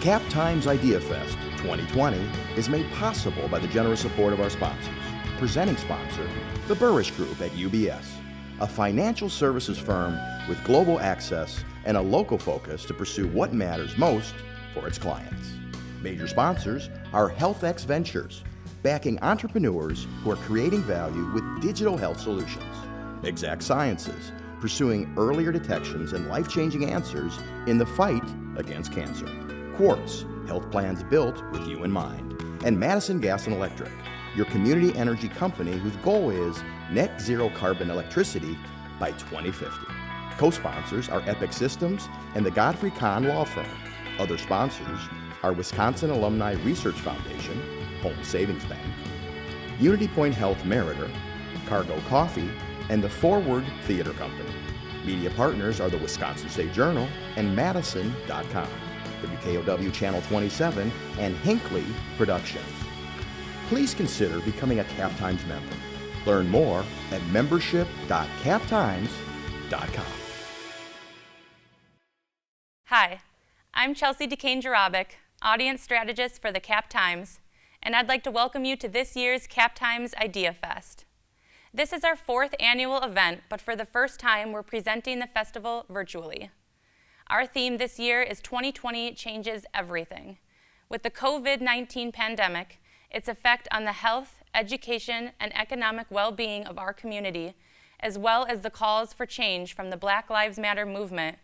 Cap Times Idea Fest 2020 is made possible by the generous support of our sponsors. Presenting sponsor, the Burrish Group at UBS, a financial services firm with global access and a local focus to pursue what matters most for its clients. Major sponsors are HealthX Ventures, backing entrepreneurs who are creating value with digital health solutions. Exact Sciences, pursuing earlier detections and life-changing answers in the fight against cancer. Quartz, health plans built with you in mind. And Madison Gas and Electric, your community energy company whose goal is net zero carbon electricity by 2050. Co-sponsors are Epic Systems and the Godfrey Kahn Law Firm. Other sponsors are Wisconsin Alumni Research Foundation, Home Savings Bank, Unity Point Health Meritor, Cargo Coffee, and the Forward Theater Company. Media partners are the Wisconsin State Journal and Madison.com, WKOW Channel 27, and Hinckley Productions. Please consider becoming a Cap Times member. Learn more at membership.captimes.com. Hi, I'm Chelsea DeCane-Jarabic, audience strategist for the Cap Times, and I'd like to welcome you to this year's Cap Times Idea Fest. This is our 4th annual event, but for the first time, we're presenting the festival virtually. Our theme this year is 2020 Changes Everything. With the COVID-19 pandemic, its effect on the health, education, and economic well-being of our community, as well as the calls for change from the Black Lives Matter movement,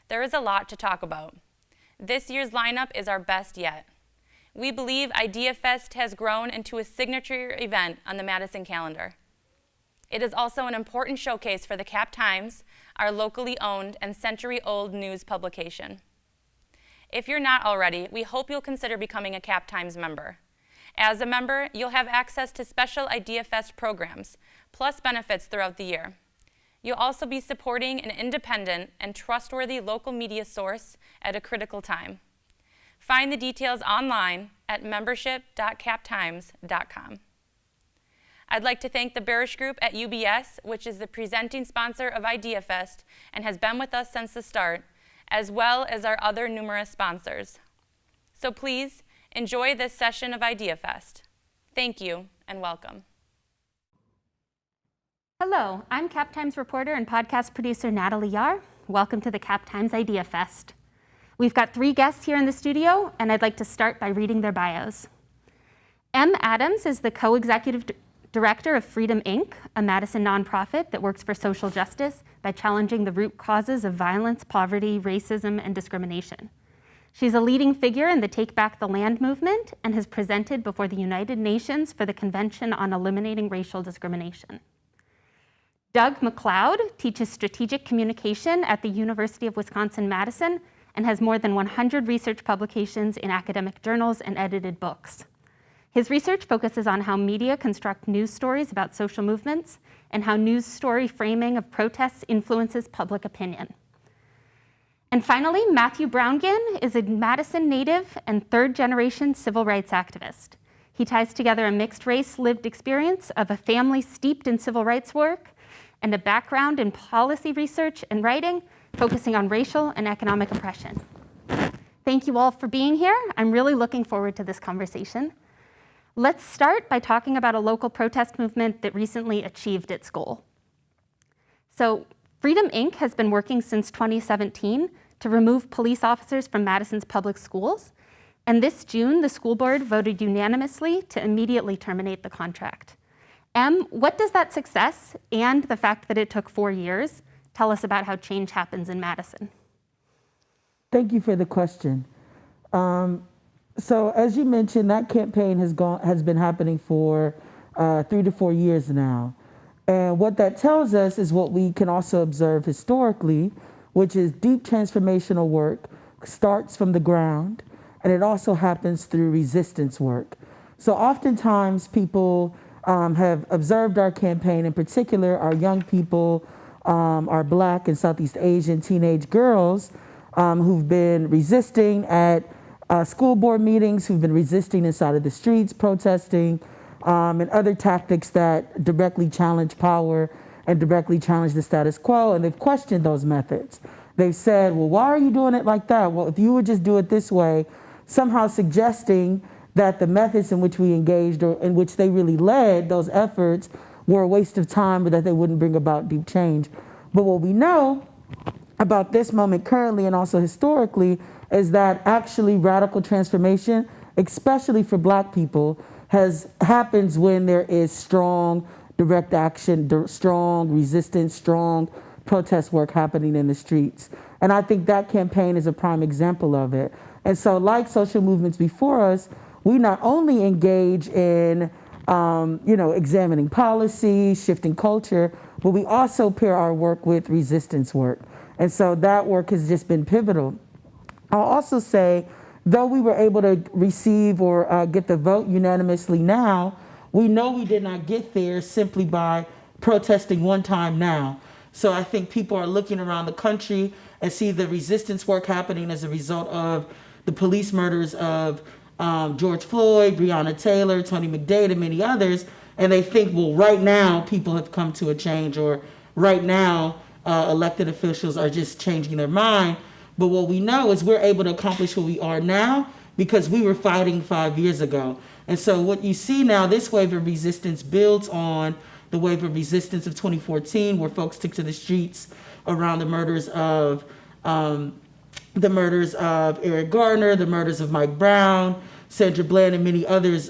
there is a lot to talk about. This year's lineup is our best yet. We believe Idea Fest has grown into a signature event on the Madison calendar. It is also an important showcase for the Cap Times, our locally owned and century-old news publication. If you're not already, we hope you'll consider becoming a Cap Times member. As a member, you'll have access to special Idea Fest programs, plus benefits throughout the year. You'll also be supporting an independent and trustworthy local media source at a critical time. Find the details online at membership.captimes.com. I'd like to thank the Burrish Group at UBS, which is the presenting sponsor of Idea Fest and has been with us since the start, as well as our other numerous sponsors. So please enjoy this session of Idea Fest. Thank you and welcome. Hello, I'm Cap Times reporter and podcast producer Natalie Yahr. Welcome to the Cap Times Idea Fest. We've got 3 guests here in the studio, and I'd like to start by reading their bios. M. Adams is the co-executive director of Freedom Inc., a Madison nonprofit that works for social justice by challenging the root causes of violence, poverty, racism, and discrimination. She's a leading figure in the Take Back the Land movement and has presented before the United Nations for the Convention on Eliminating Racial Discrimination. Doug McLeod teaches strategic communication at the University of Wisconsin-Madison and has more than 100 research publications in academic journals and edited books. His research focuses on how media construct news stories about social movements and how news story framing of protests influences public opinion. And finally, Matthew Browngan is a Madison native and 3rd-generation civil rights activist. He ties together a mixed-race lived experience of a family steeped in civil rights work and a background in policy research and writing, focusing on racial and economic oppression. Thank you all for being here. I'm really looking forward to this conversation. Let's start by talking about a local protest movement that recently achieved its goal. So Freedom Inc. has been working since 2017 to remove police officers from Madison's public schools. And this June, the school board voted unanimously to immediately terminate the contract. What does that success and the fact that it took 4 years tell us about how change happens in Madison? Thank you for the question. So as you mentioned, that campaign has been happening for 3 to 4 years now. And what that tells us is what we can also observe historically, which is deep transformational work starts from the ground, and it also happens through resistance work. So oftentimes people have observed our campaign, in particular our young people, our Black and Southeast Asian teenage girls who've been resisting at school board meetings, who've been resisting inside of the streets, protesting, and other tactics that directly challenge power and directly challenge the status quo, and they've questioned those methods. They've said, well, why are you doing it like that? Well, if you would just do it this way, somehow suggesting that the methods in which we engaged or in which they really led those efforts were a waste of time, or that they wouldn't bring about deep change. But what we know about this moment currently and also historically is that actually radical transformation, especially for Black people, happens when there is strong direct action, strong resistance, strong protest work happening in the streets. And I think that campaign is a prime example of it. And so, like social movements before us, we not only engage in examining policy, shifting culture, but we also pair our work with resistance work. And so that work has just been pivotal. I'll also say, though we were able to receive or get the vote unanimously now, we know we did not get there simply by protesting one time now. So I think people are looking around the country and see the resistance work happening as a result of the police murders of George Floyd, Breonna Taylor, Tony McDade, and many others, and they think, well, right now people have come to a change, or right now elected officials are just changing their mind. But what we know is we're able to accomplish what we are now because we were fighting 5 years ago. And so what you see now, this wave of resistance builds on the wave of resistance of 2014, where folks took to the streets around the murders of Eric Garner, the murders of Mike Brown, Sandra Bland, and many others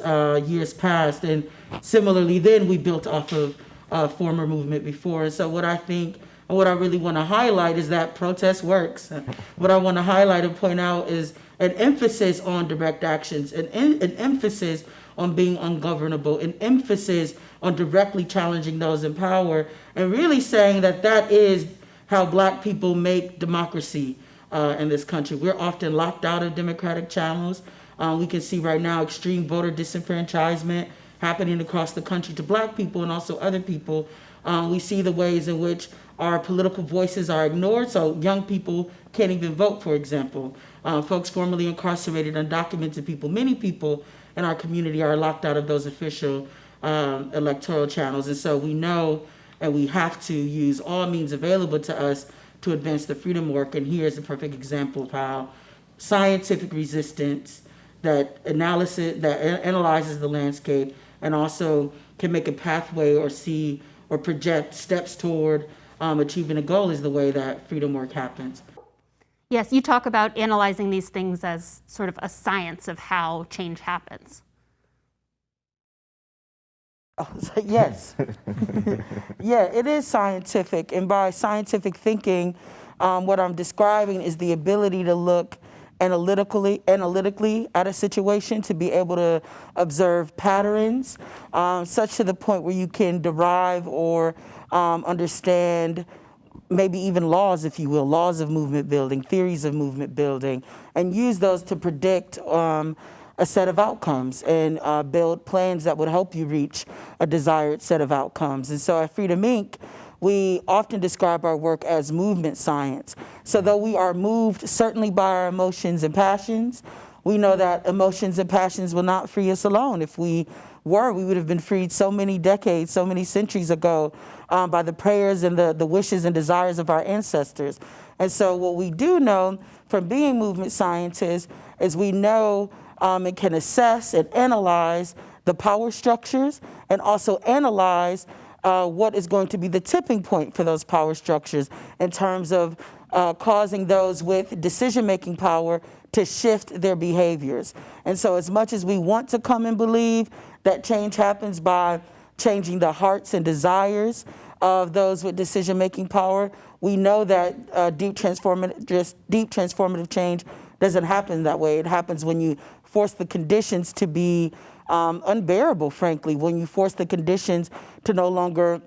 years past. And similarly, then we built off of former movement before. And so what I think, and what I really want to highlight is that protest works. What I want to highlight and point out is an emphasis on direct actions, an emphasis on being ungovernable, an emphasis on directly challenging those in power, and really saying that that is how Black people make democracy in this country. We're often locked out of democratic channels. We can see right now extreme voter disenfranchisement happening across the country to Black people and also other people. We see the ways in which our political voices are ignored, so young people can't even vote, for example. Folks formerly incarcerated, undocumented people, many people in our community are locked out of those official electoral channels. And so we know and we have to use all means available to us to advance the freedom work. And here's a perfect example of how scientific resistance that analyzes the landscape and also can make a pathway or see or project steps toward achieving a goal is the way that freedom work happens. Yes, you talk about analyzing these things as sort of a science of how change happens. Oh, yes. Yeah, it is scientific. And by scientific thinking, what I'm describing is the ability to look analytically at a situation, to be able to observe patterns, such to the point where you can derive or understand maybe even laws, if you will, laws of movement building, theories of movement building, and use those to predict a set of outcomes and build plans that would help you reach a desired set of outcomes. And so at Freedom Inc., we often describe our work as movement science. So though we are moved certainly by our emotions and passions, we know that emotions and passions will not free us alone. If we were, we would have been freed so many decades, so many centuries ago by the prayers and the wishes and desires of our ancestors. And so what we do know from being movement scientists is we know and can assess and analyze the power structures and also analyze what is going to be the tipping point for those power structures in terms of causing those with decision-making power to shift their behaviors. And so as much as we want to come and believe that change happens by changing the hearts and desires of those with decision-making power, we know that deep transformative change doesn't happen that way. It happens when you force the conditions to be unbearable, frankly, when you force the conditions to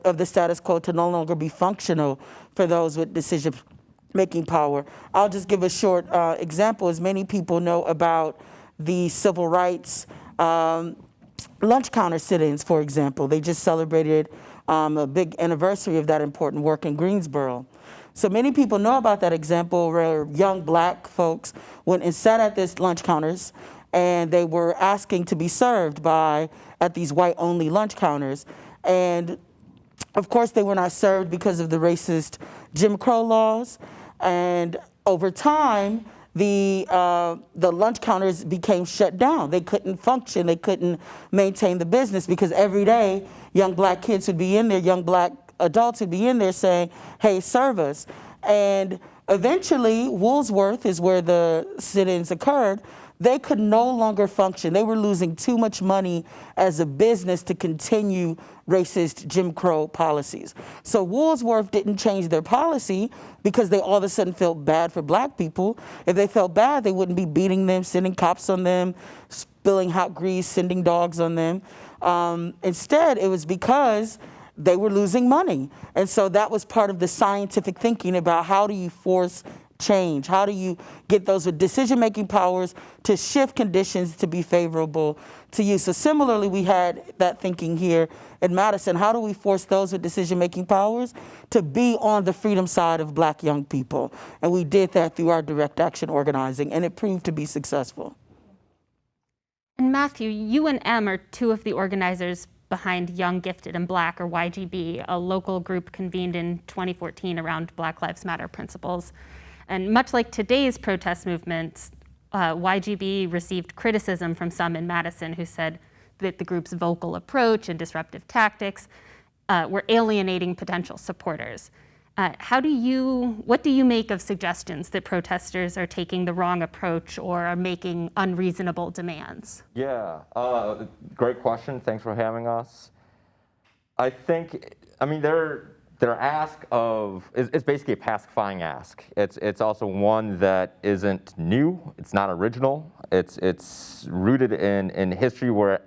of the status quo to no longer be functional for those with decision-making power. I'll just give a short example. As many people know about the civil rights lunch counter sit-ins, for example. They just celebrated a big anniversary of that important work in Greensboro. So many people know about that example where young Black folks went and sat at these lunch counters and they were asking to be served at these white-only lunch counters. And of course they were not served because of the racist Jim Crow laws. And over time, the lunch counters became shut down. They couldn't function. They couldn't maintain the business because every day young black kids would be in there, young black adults would be in there saying, hey, serve us. And eventually, Woolworth is where the sit-ins occurred. They could no longer function. They were losing too much money as a business to continue racist Jim Crow policies. So Woolworth didn't change their policy because they all of a sudden felt bad for black people. If they felt bad, they wouldn't be beating them, sending cops on them, spilling hot grease, sending dogs on them. Instead, it was because they were losing money. And so that was part of the scientific thinking about how do you force change? How do you get those with decision-making powers to shift conditions to be favorable to you? So similarly, we had that thinking here in Madison. How do we force those with decision-making powers to be on the freedom side of black young people? And we did that through our direct action organizing, and it proved to be successful. And Matthew, you and M are two of the organizers behind Young, Gifted, and Black, or YGB, a local group convened in 2014 around Black Lives Matter principles. And much like today's protest movements, YGB received criticism from some in Madison who said that the group's vocal approach and disruptive tactics were alienating potential supporters. What do you make of suggestions that protesters are taking the wrong approach or are making unreasonable demands? Yeah, great question. Thanks for having us. Their ask it's basically a pacifying ask. It's also one that isn't new. It's not original. It's rooted in history where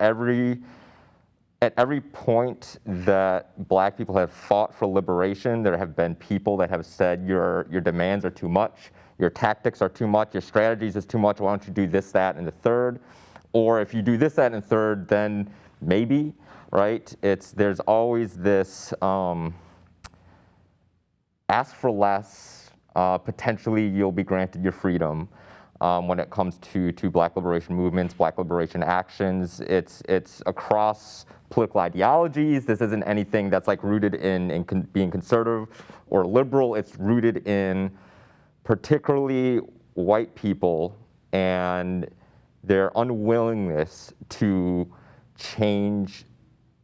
at every point that black people have fought for liberation, there have been people that have said your demands are too much, your tactics are too much, your strategies is too much. Why don't you do this, that, and the third? Or if you do this, that, and the third, then maybe, right? There's always this. Ask for less, potentially you'll be granted your freedom. When it comes to black liberation movements, black liberation actions, it's across political ideologies. This isn't anything that's like rooted in being conservative or liberal. It's rooted in particularly white people and their unwillingness to change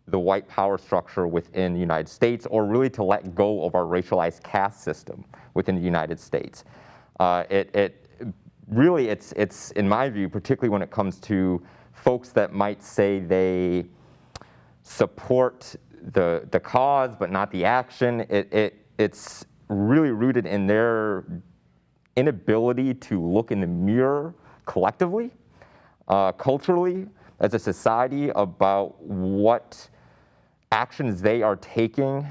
the white power structure within the United States, or really to let go of our racialized caste system within the United States. It's in my view, particularly when it comes to folks that might say they support the cause but not the action, it's really rooted in their inability to look in the mirror collectively, culturally, as a society about what actions they are taking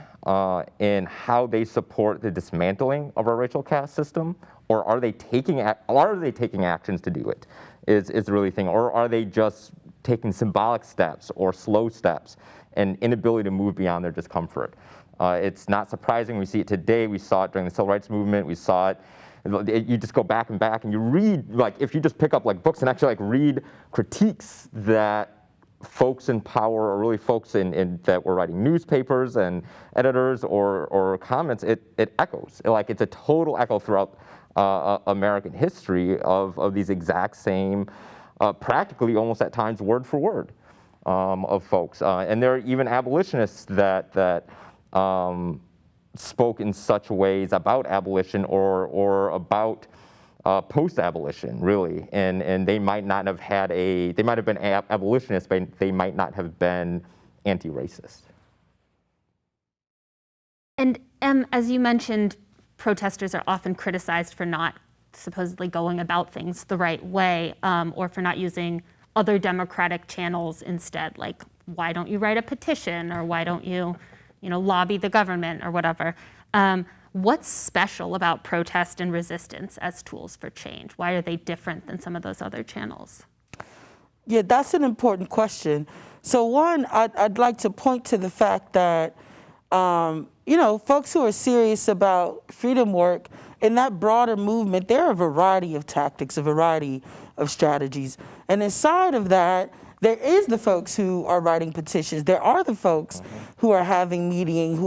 in how they support the dismantling of our racial caste system, or are they taking actions to do it? Is the really thing, or are they just taking symbolic steps or slow steps and inability to move beyond their discomfort? It's not surprising. We see it today. We saw it during the Civil Rights Movement. We saw it. You just go back and you read, like, if you just pick up like books and actually like read critiques that folks in power, or really folks in that were writing newspapers and editors or comments, it echoes. It's a total echo throughout American history of these exact same, practically almost at times word for word, of folks. And there are even abolitionists that spoke in such ways about abolition or about post-abolition, really, and they might not have they might have been abolitionists, but they might not have been anti-racist. And as you mentioned, protesters are often criticized for not supposedly going about things the right way, or for not using other democratic channels instead. Like, why don't you write a petition, or why don't you, lobby the government or whatever? What's special about protest and resistance as tools for change? Why are they different than some of those other channels? Yeah, that's an important question. So one, I'd like to point to the fact that, folks who are serious about freedom work, in that broader movement, there are a variety of tactics, a variety of strategies. And inside of that, There is the folks who are writing petitions. There are the folks who are having meetings,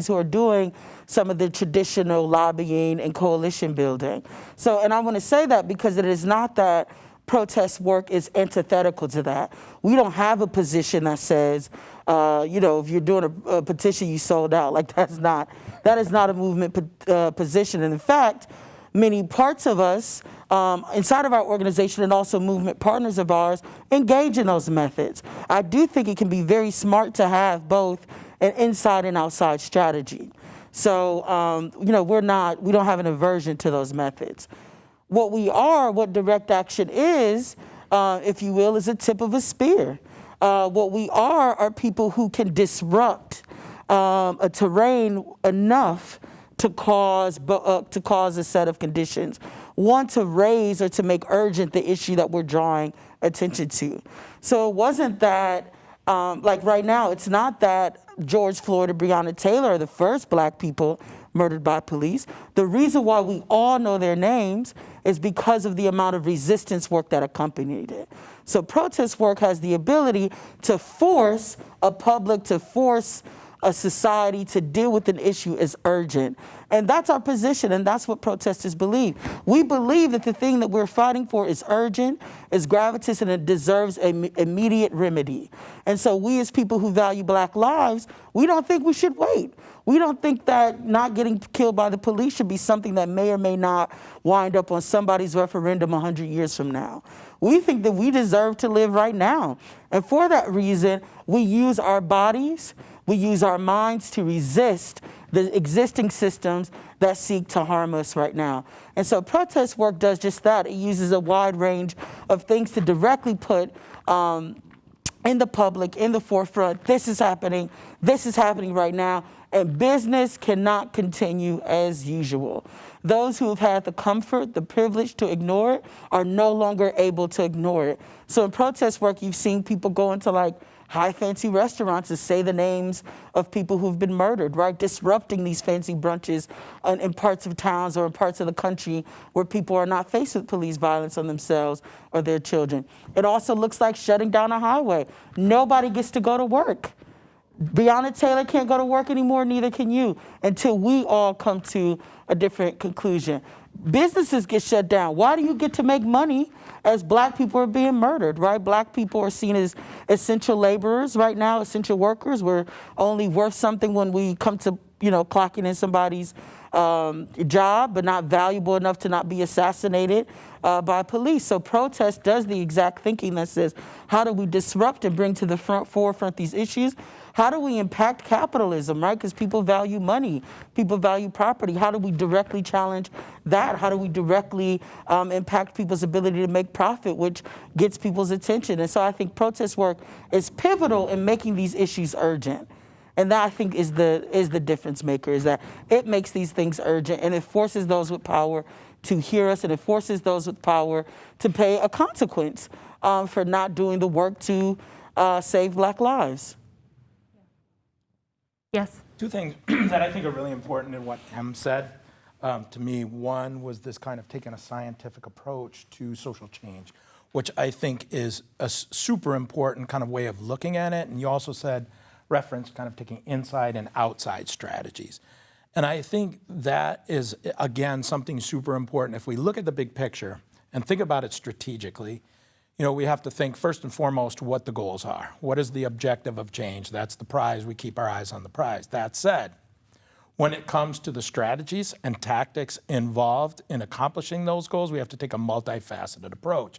who are doing some of the traditional lobbying and coalition building. So, and I want to say that because it is not that protest work is antithetical to that. We don't have a position that says, if you're doing a petition, you sold out. Like that is not a movement position. And in fact, many parts of us inside of our organization and also movement partners of ours engage in those methods. I do think it can be very smart to have both an inside and outside strategy. So, we don't have an aversion to those methods. What direct action is, if you will, is a tip of a spear. What we are people who can disrupt a terrain enough to cause a set of conditions. One, to raise or to make urgent the issue that we're drawing attention to. So it wasn't that, like right now, it's not that George Floyd or Breonna Taylor are the first Black people murdered by police. The reason why we all know their names is because of the amount of resistance work that accompanied it. So protest work has the ability to force a public, to force a society to deal with an issue as urgent. And that's our position, and that's what protesters believe. We believe that the thing that we're fighting for is urgent, is gravitous, and it deserves an immediate remedy. And so we as people who value Black lives, we don't think we should wait. We don't think that not getting killed by the police should be something that may or may not wind up on somebody's referendum 100 years from now. We think that we deserve to live right now. And for that reason, we use our bodies, we use our minds to resist the existing systems that seek to harm us right now. And so protest work does just that. It uses a wide range of things to directly put in the public, in the forefront, this is happening right now, and business cannot continue as usual. Those who have had the comfort, the privilege to ignore it are no longer able to ignore it. So in protest work, you've seen people go into like high fancy restaurants to say the names of people who've been murdered, right? Disrupting these fancy brunches in parts of towns or in parts of the country where people are not faced with police violence on themselves or their children. It also looks like shutting down a highway. Nobody gets to go to work. Breonna Taylor can't go to work anymore, neither can you, until we all come to a different conclusion. Businesses get shut down. Why do you get to make money as Black people are being murdered, right? Black people are seen as essential laborers right now, essential workers. We're only worth something when we come to, clocking in somebody's job, but not valuable enough to not be assassinated by police. So protest does the exact thinking that says, how do we disrupt and bring to the forefront these issues? How do we impact capitalism, right? Because people value money, people value property. How do we directly challenge that? How do we directly impact people's ability to make profit, which gets people's attention? And so I think protest work is pivotal in making these issues urgent. And that, I think, is the difference maker, is that it makes these things urgent, and it forces those with power to hear us, and it forces those with power to pay a consequence for not doing the work to save Black lives. Yes. Two things that I think are really important in what Em said to me. One was this kind of taking a scientific approach to social change, which I think is a super important kind of way of looking at it. And you also reference kind of taking inside and outside strategies. And I think that is, again, something super important. If we look at the big picture and think about it strategically, we have to think first and foremost what the goals are. What is the objective of change? That's the prize. We keep our eyes on the prize. That said, when it comes to the strategies and tactics involved in accomplishing those goals, we have to take a multifaceted approach.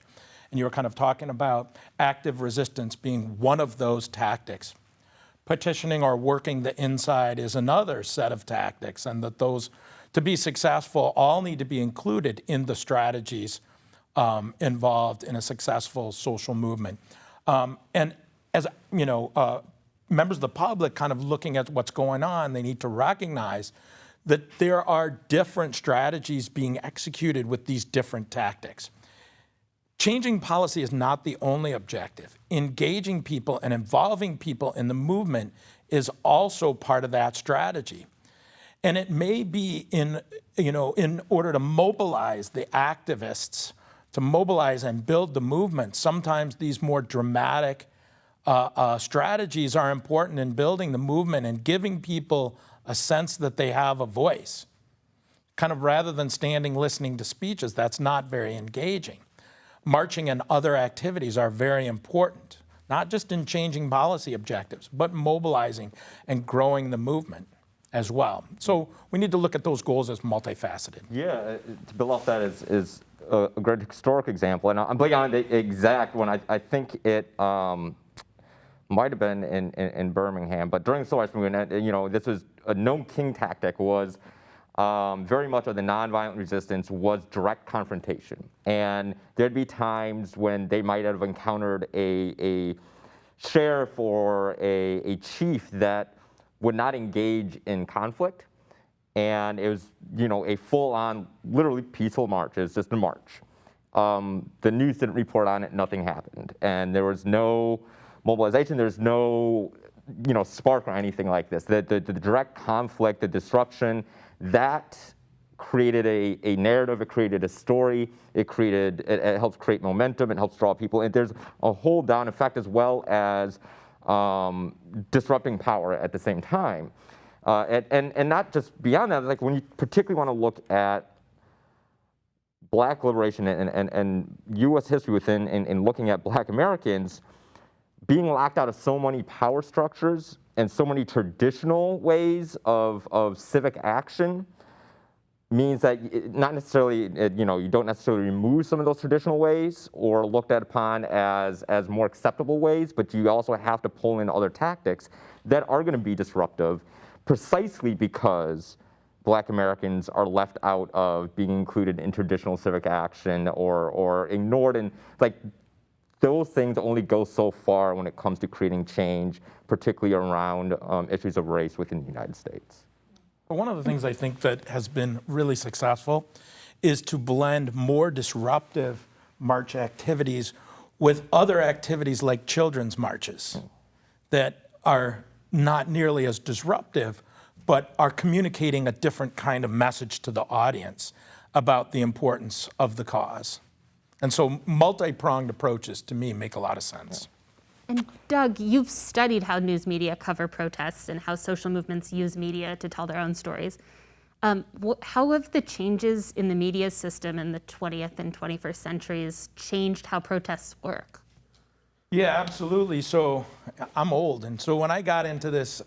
And you were kind of talking about active resistance being one of those tactics. Petitioning or working the inside is another set of tactics, and that those, to be successful, all need to be included in the strategies involved in a successful social movement. And as members of the public kind of looking at what's going on, they need to recognize that there are different strategies being executed with these different tactics. Changing policy is not the only objective. Engaging people and involving people in the movement is also part of that strategy. And it may be in order to mobilize the activists to mobilize and build the movement. Sometimes these more dramatic strategies are important in building the movement and giving people a sense that they have a voice. Kind of rather than standing listening to speeches, that's not very engaging. Marching and other activities are very important, not just in changing policy objectives, but mobilizing and growing the movement as well. So we need to look at those goals as multifaceted. Yeah, to build off that is a great historic example, and I'm blanking on the exact one. I think it might have been in Birmingham, but during the Civil Rights Movement, this was a known king tactic was very much of the nonviolent resistance was direct confrontation. And there'd be times when they might have encountered a sheriff or a chief that would not engage in conflict. And it was, a full-on, literally peaceful march. It was just a march. The news didn't report on it, nothing happened. And there was no mobilization, there's no, spark or anything like this. The direct conflict, the disruption, that created a narrative, it created a story, it helps create momentum, it helps draw people in. There's a whole down effect as well as disrupting power at the same time. And not just beyond that, like when you particularly want to look at Black liberation and U.S. history in looking at Black Americans, being locked out of so many power structures and so many traditional ways of civic action means that not necessarily, you don't necessarily remove some of those traditional ways or looked at upon as more acceptable ways, but you also have to pull in other tactics that are going to be disruptive precisely because Black Americans are left out of being included in traditional civic action or ignored. And like those things only go so far when it comes to creating change, particularly around issues of race within the United States. One of the things I think that has been really successful is to blend more disruptive march activities with other activities like children's marches that are not nearly as disruptive, but are communicating a different kind of message to the audience about the importance of the cause. And so multi-pronged approaches, to me, make a lot of sense. And Doug, you've studied how news media cover protests and how social movements use media to tell their own stories. How have the changes in the media system in the 20th and 21st centuries changed how protests work? Yeah, absolutely. So I'm old, and so when I got into this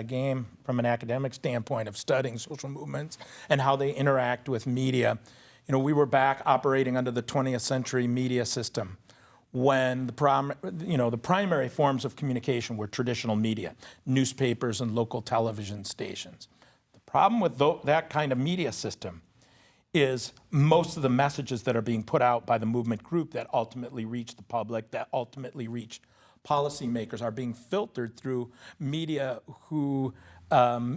game from an academic standpoint of studying social movements and how they interact with media, we were back operating under the 20th century media system when the primary forms of communication were traditional media, newspapers and local television stations. The problem with that kind of media system is most of the messages that are being put out by the movement group that ultimately reach the public, that ultimately reach policymakers, are being filtered through media who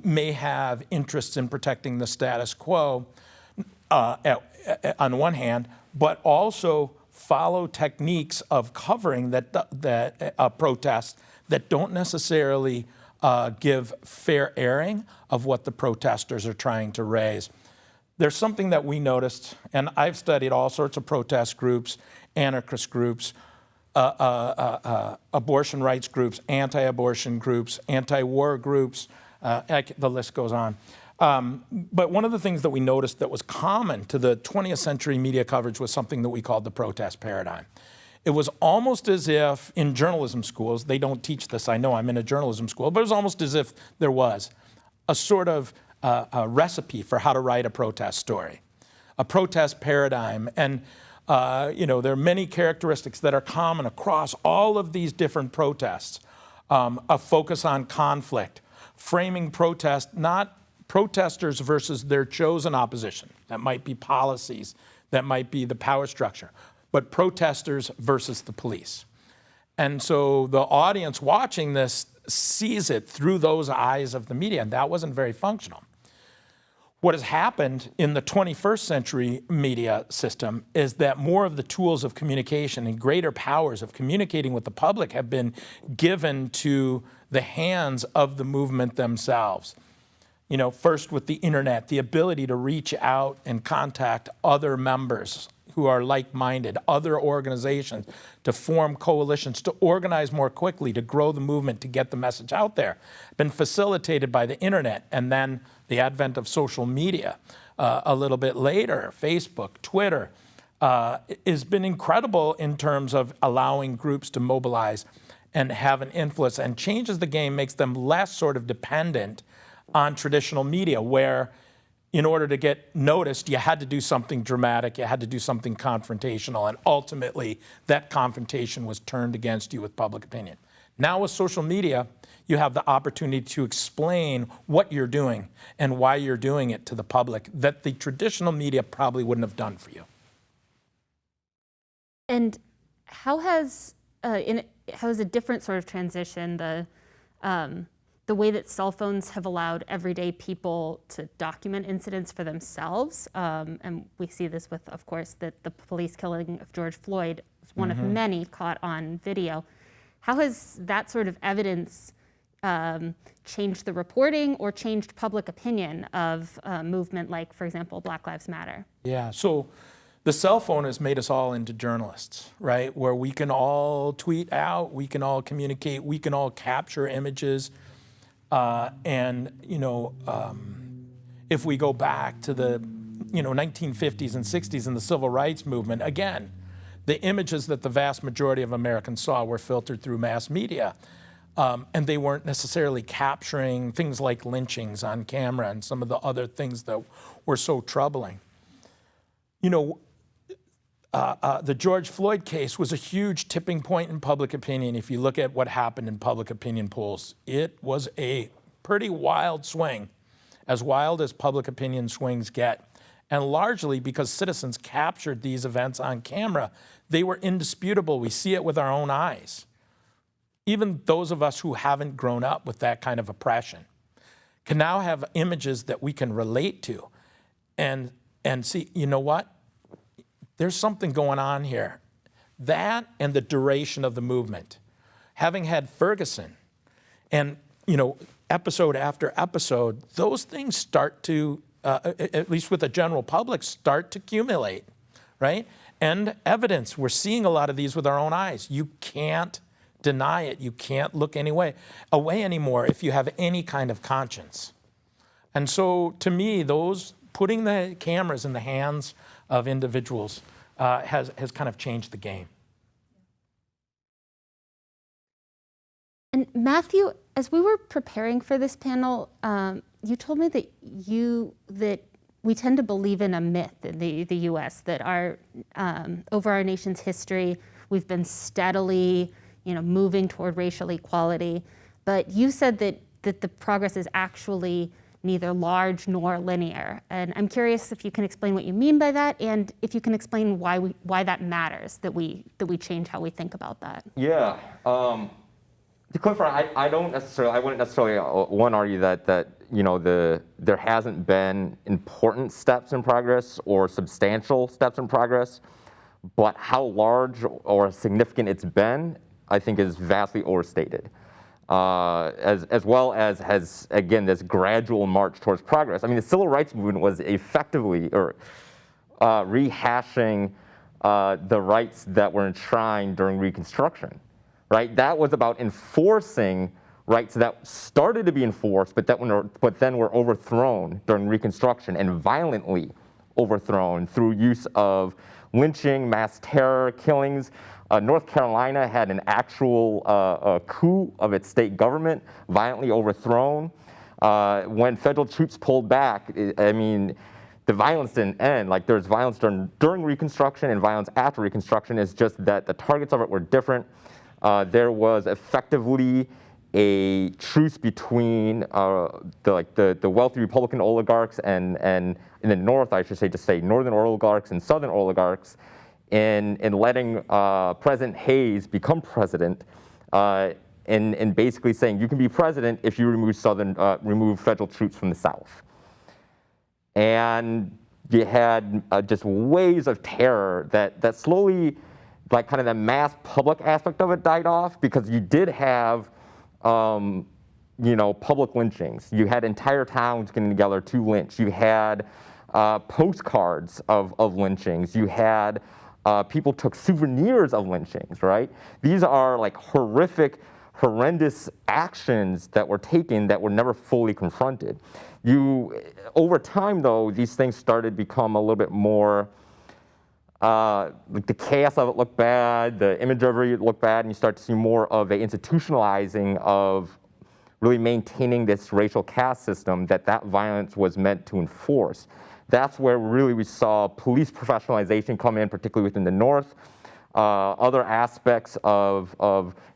may have interests in protecting the status quo on one hand, but also follow techniques of covering that protests that don't necessarily give fair airing of what the protesters are trying to raise. There's something that we noticed, and I've studied all sorts of protest groups, anarchist groups, abortion rights groups, anti-abortion groups, anti-war groups, the list goes on. But one of the things that we noticed that was common to the 20th century media coverage was something that we called the protest paradigm. It was almost as if in journalism schools, they don't teach this, I know I'm in a journalism school, but it was almost as if there was a sort of a recipe for how to write a protest story, a protest paradigm. And there are many characteristics that are common across all of these different protests. A focus on conflict, framing protest, not protesters versus their chosen opposition. That might be policies, that might be the power structure, but protesters versus the police. And so the audience watching this sees it through those eyes of the media, and that wasn't very functional. What has happened in the 21st century media system is that more of the tools of communication and greater powers of communicating with the public have been given to the hands of the movement themselves. First with the internet, the ability to reach out and contact other members, who are like-minded, other organizations, to form coalitions, to organize more quickly, to grow the movement, to get the message out there. Been facilitated by the internet and then the advent of social media a little bit later, Facebook, Twitter, has been incredible in terms of allowing groups to mobilize and have an influence, and changes the game, makes them less sort of dependent on traditional media, where in order to get noticed, you had to do something dramatic, you had to do something confrontational, and ultimately that confrontation was turned against you with public opinion. Now with social media, you have the opportunity to explain what you're doing and why you're doing it to the public that the traditional media probably wouldn't have done for you. And how has a different sort of transition, the way that cell phones have allowed everyday people to document incidents for themselves, and we see this with, of course, the police killing of George Floyd was one of many caught on video. How has that sort of evidence changed the reporting or changed public opinion of a movement like, for example, Black Lives Matter? Yeah, so the cell phone has made us all into journalists, right? Where we can all tweet out, we can all communicate, we can all capture images. And if we go back to the 1950s and 60s and the civil rights movement, again, the images that the vast majority of Americans saw were filtered through mass media. And they weren't necessarily capturing things like lynchings on camera and some of the other things that were so troubling. The George Floyd case was a huge tipping point in public opinion. If you look at what happened in public opinion polls, it was a pretty wild swing, as wild as public opinion swings get. And largely because citizens captured these events on camera, they were indisputable. We see it with our own eyes. Even those of us who haven't grown up with that kind of oppression can now have images that we can relate to and see, you know what? There's something going on here. That and the duration of the movement. Having had Ferguson and, episode after episode, those things start to, at least with the general public, start to accumulate, right? And evidence, we're seeing a lot of these with our own eyes. You can't deny it. You can't look away anymore if you have any kind of conscience. And so to me, putting the cameras in the hands of individuals has kind of changed the game. And Matthew, as we were preparing for this panel, you told me that we tend to believe in a myth in the U.S. that over our nation's history, we've been steadily, moving toward racial equality. But you said that the progress is actually neither large nor linear. And I'm curious if you can explain what you mean by that, and if you can explain why that matters, that we change how we think about that. Yeah. To clarify, I wouldn't necessarily argue that there hasn't been important steps in progress or substantial steps in progress, but how large or significant it's been, I think, is vastly overstated. As well as has, again, this gradual march towards progress. I mean, the civil rights movement was effectively rehashing the rights that were enshrined during Reconstruction, right? That was about enforcing rights that started to be enforced, but then were overthrown during Reconstruction, and violently overthrown through use of lynching, mass terror, killings. North Carolina had an actual coup of its state government, violently overthrown. When federal troops pulled back, the violence didn't end. Like, there's violence during Reconstruction and violence after Reconstruction. It's just that the targets of it were different. There was effectively a truce between the wealthy Republican oligarchs and in the North, I should say, to say northern oligarchs and southern oligarchs, in letting President Hayes become president, and basically saying you can be president if you remove federal troops from the South. And you had just waves of terror that slowly, like, kind of the mass public aspect of it died off, because you did have public lynchings. You had entire towns getting together to lynch. You had postcards of lynchings. You had people took souvenirs of lynchings, right? These are like horrendous actions that were taken that were never fully confronted. Over time, though, these things started to become a little bit more, like the chaos of it looked bad, the imagery looked bad, and you start to see more of a institutionalizing of really maintaining this racial caste system that violence was meant to enforce. That's where really we saw police professionalization come in, particularly within the North. Other aspects of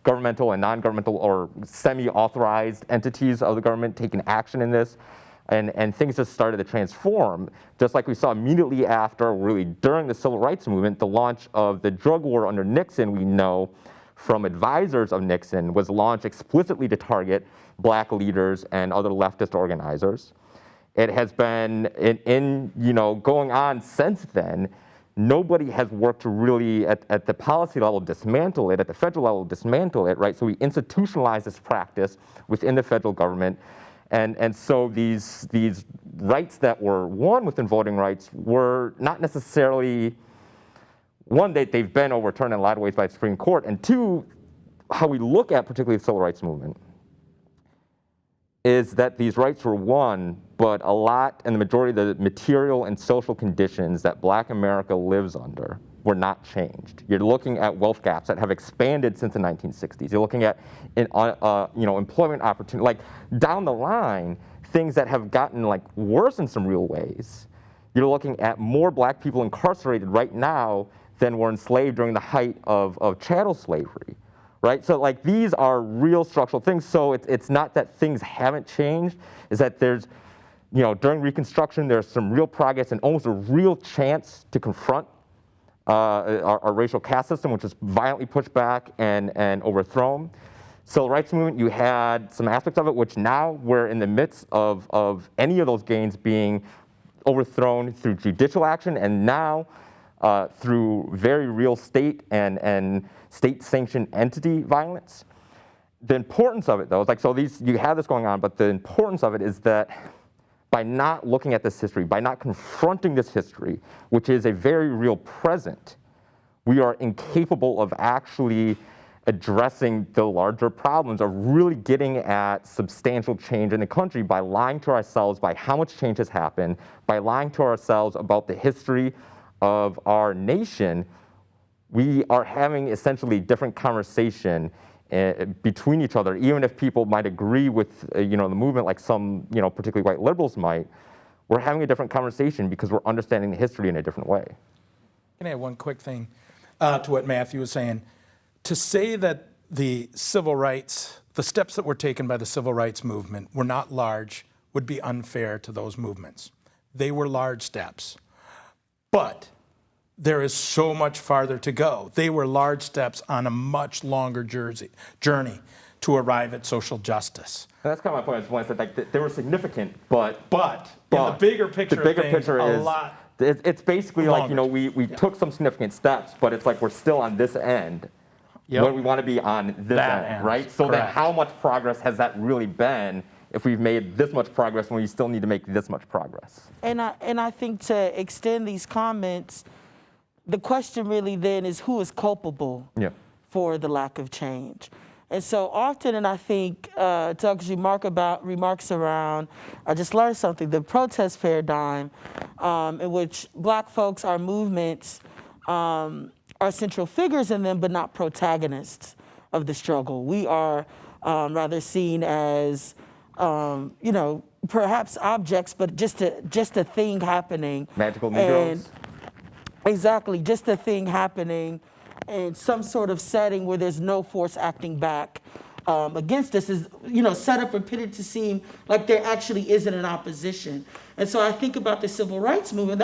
governmental and non-governmental or semi-authorized entities of the government taking action in this. And things just started to transform. Just like we saw immediately after, really during the Civil Rights Movement, the launch of the drug war under Nixon, we know from advisors of Nixon, was launched explicitly to target Black leaders and other leftist organizers. It has been going on since then. Nobody has worked to really, at the policy level, dismantle it, at the federal level, dismantle it, right? So we institutionalize this practice within the federal government. And so these rights that were won within voting rights were not necessarily, one, they've been overturned in a lot of ways by the Supreme Court, and two, how we look at particularly the Civil Rights Movement is that these rights were won, but a lot and the majority of the material and social conditions that Black America lives under were not changed. You're looking at wealth gaps that have expanded since the 1960s. You're looking at employment opportunity, like down the line, things that have gotten like worse in some real ways. You're looking at more Black people incarcerated right now than were enslaved during the height of chattel slavery. Right? So like these are real structural things. So it's not that things haven't changed, is that there's, during Reconstruction, there's some real progress and almost a real chance to confront our racial caste system, which was violently pushed back and overthrown. Civil rights movement, you had some aspects of it, which now we're in the midst of any of those gains being overthrown through judicial action, and now through very real state and state-sanctioned entity violence. The importance of it, though, is like, so you have this going on, but the importance of it is that by not looking at this history, by not confronting this history, which is a very real present, we are incapable of actually addressing the larger problems, of really getting at substantial change in the country by lying to ourselves by how much change has happened, by lying to ourselves about the history of our nation. We are having essentially different conversation between each other, even if people might agree with the movement, like some particularly white liberals might. We're having a different conversation because we're understanding the history in a different way. Can I add one quick thing to what Matthew was saying? To say that the civil rights, the steps that were taken by the civil rights movement were not large would be unfair to those movements. They were large steps, but there is so much farther to go. They were large steps on a much longer journey to arrive at social justice. And that's kind of my point. I said like they were significant, but in the bigger picture, a lot. It's basically longer. Like we took some significant steps, but it's like we're still on this end. When we want to be on this end, right? So then how much progress has that really been if we've made this much progress when we still need to make this much progress? And I think to extend these comments, the question really then is who is culpable for the lack of change? And so often, and I think Doug's remarks around, I just learned something, the protest paradigm in which Black folks are movements, are central figures in them, but not protagonists of the struggle. We are rather seen as, perhaps objects, but just a thing happening. Magical Negroes. Exactly, just a thing happening in some sort of setting where there's no force acting back against us is, set up and pitted to seem like there actually isn't an opposition. And so I think about the civil rights movement.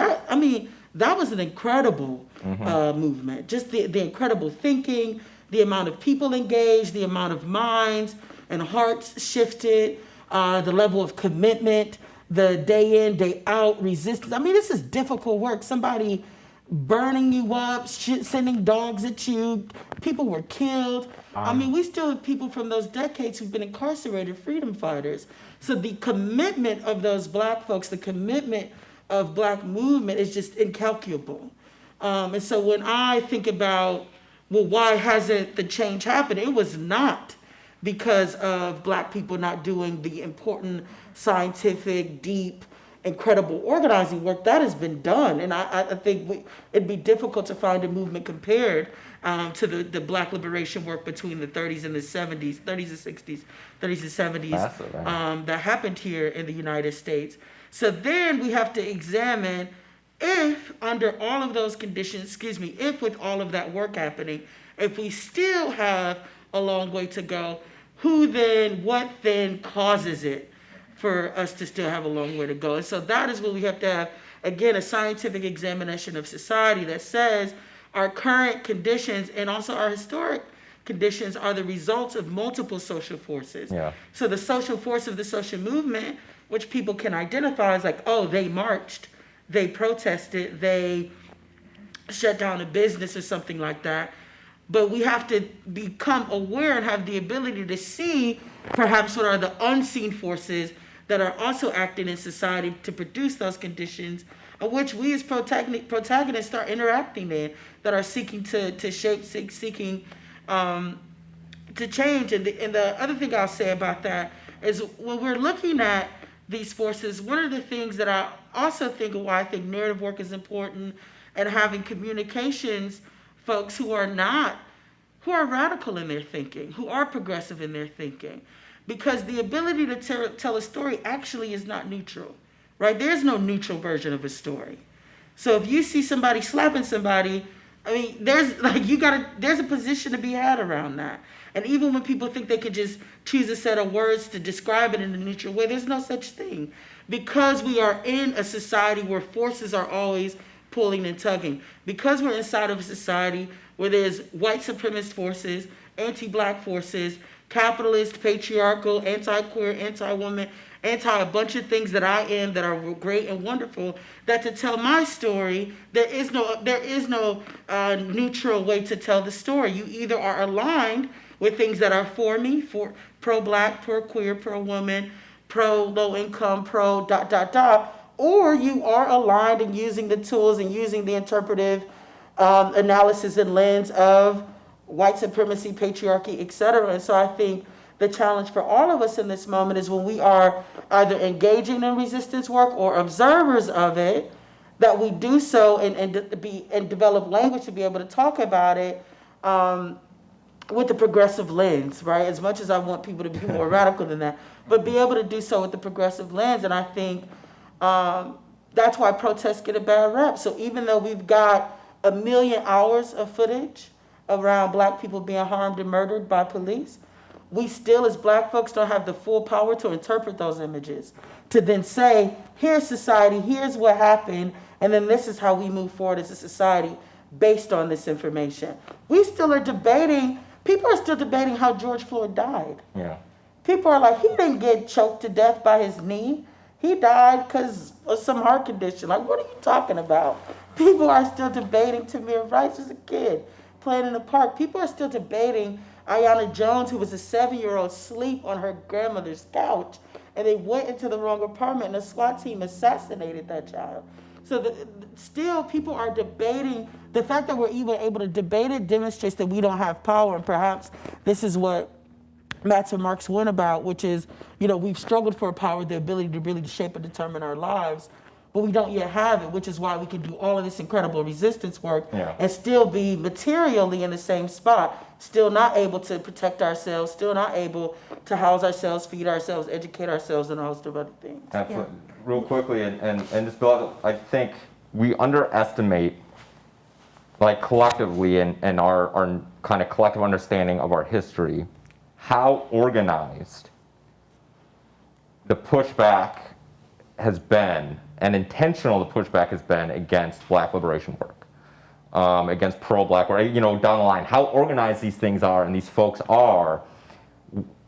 That was an incredible movement. Just the incredible thinking, the amount of people engaged, the amount of minds and hearts shifted, the level of commitment, the day in, day out resistance. This is difficult work. Somebody burning you up, sending dogs at you. People were killed. We still have people from those decades who've been incarcerated, freedom fighters. So the commitment of those Black folks, the commitment of Black movement is just incalculable. And so when I think about, well, why hasn't the change happened? It was not because of Black people not doing the important scientific, deep, incredible organizing work that has been done. And I think it'd be difficult to find a movement compared to the Black liberation work between the 30s and the 70s, 30s and 60s, 30s and 70s, Massive, right? that happened here in the United States. So then we have to examine if under all of those conditions, if with all of that work happening, if we still have a long way to go, what then causes it for us to still have a long way to go? And so that is what we have to have, again, a scientific examination of society that says our current conditions and also our historic conditions are the results of multiple social forces. Yeah. So the social force of the social movement, which people can identify as like, oh, they marched, they protested, they shut down a business or something like that. But we have to become aware and have the ability to see perhaps what are the unseen forces that are also acting in society to produce those conditions of which we as protagonists are interacting in, that are seeking to shape, seeking to change. And the other thing I'll say about that is when we're looking at these forces, one of the things that I also think of why I think narrative work is important and having communications folks who are radical in their thinking, who are progressive in their thinking, because the ability to tell a story actually is not neutral, right? There's no neutral version of a story. So if you see somebody slapping somebody, I mean, there's a position to be had around that. And even when people think they could just choose a set of words to describe it in a neutral way, there's no such thing. Because we are in a society where forces are always pulling and tugging. Because we're inside of a society where there's white supremacist forces, anti-Black forces, capitalist, patriarchal, anti-queer, anti-woman, anti a bunch of things that I am that are great and wonderful, that to tell my story, there is no neutral way to tell the story. You either are aligned with things that are for me, for pro-Black, pro-queer, pro-woman, pro-low income, pro ... or you are aligned and using the tools and using the interpretive analysis and lens of white supremacy, patriarchy, etc. And so I think the challenge for all of us in this moment is when we are either engaging in resistance work or observers of it, that we do so and develop language to be able to talk about it with the progressive lens, right? As much as I want people to be more radical than that, but be able to do so with the progressive lens. And I think that's why protests get a bad rep. So even though we've got 1 million hours of footage around Black people being harmed and murdered by police, we still as Black folks don't have the full power to interpret those images, to then say, here's society, here's what happened, and then this is how we move forward as a society based on this information. We still are debating, people are still debating how George Floyd died. Yeah. People are like, he didn't get choked to death by his knee. He died because of some heart condition. Like, what are you talking about? People are still debating Tamir Rice as a kid playing in the park. People are still debating Ayanna Jones, who was a 7-year-old, sleep on her grandmother's couch, and they went into the wrong apartment, and the SWAT team assassinated that child. So still, people are debating. The fact that we're even able to debate it demonstrates that we don't have power, and perhaps this is what Matt's and Mark's went about, which is, we've struggled for power, the ability to really shape and determine our lives, but we don't yet have it, which is why we can do all of this incredible resistance work and still be materially in the same spot, still not able to protect ourselves, still not able to house ourselves, feed ourselves, educate ourselves, and a host of other things. Absolutely. Yeah. Real quickly, and just build, I think we underestimate, like collectively and our kind of collective understanding of our history, how organized the pushback has been, and intentional the pushback has been against Black liberation work, against pro-Black, or down the line, how organized these things are and these folks are,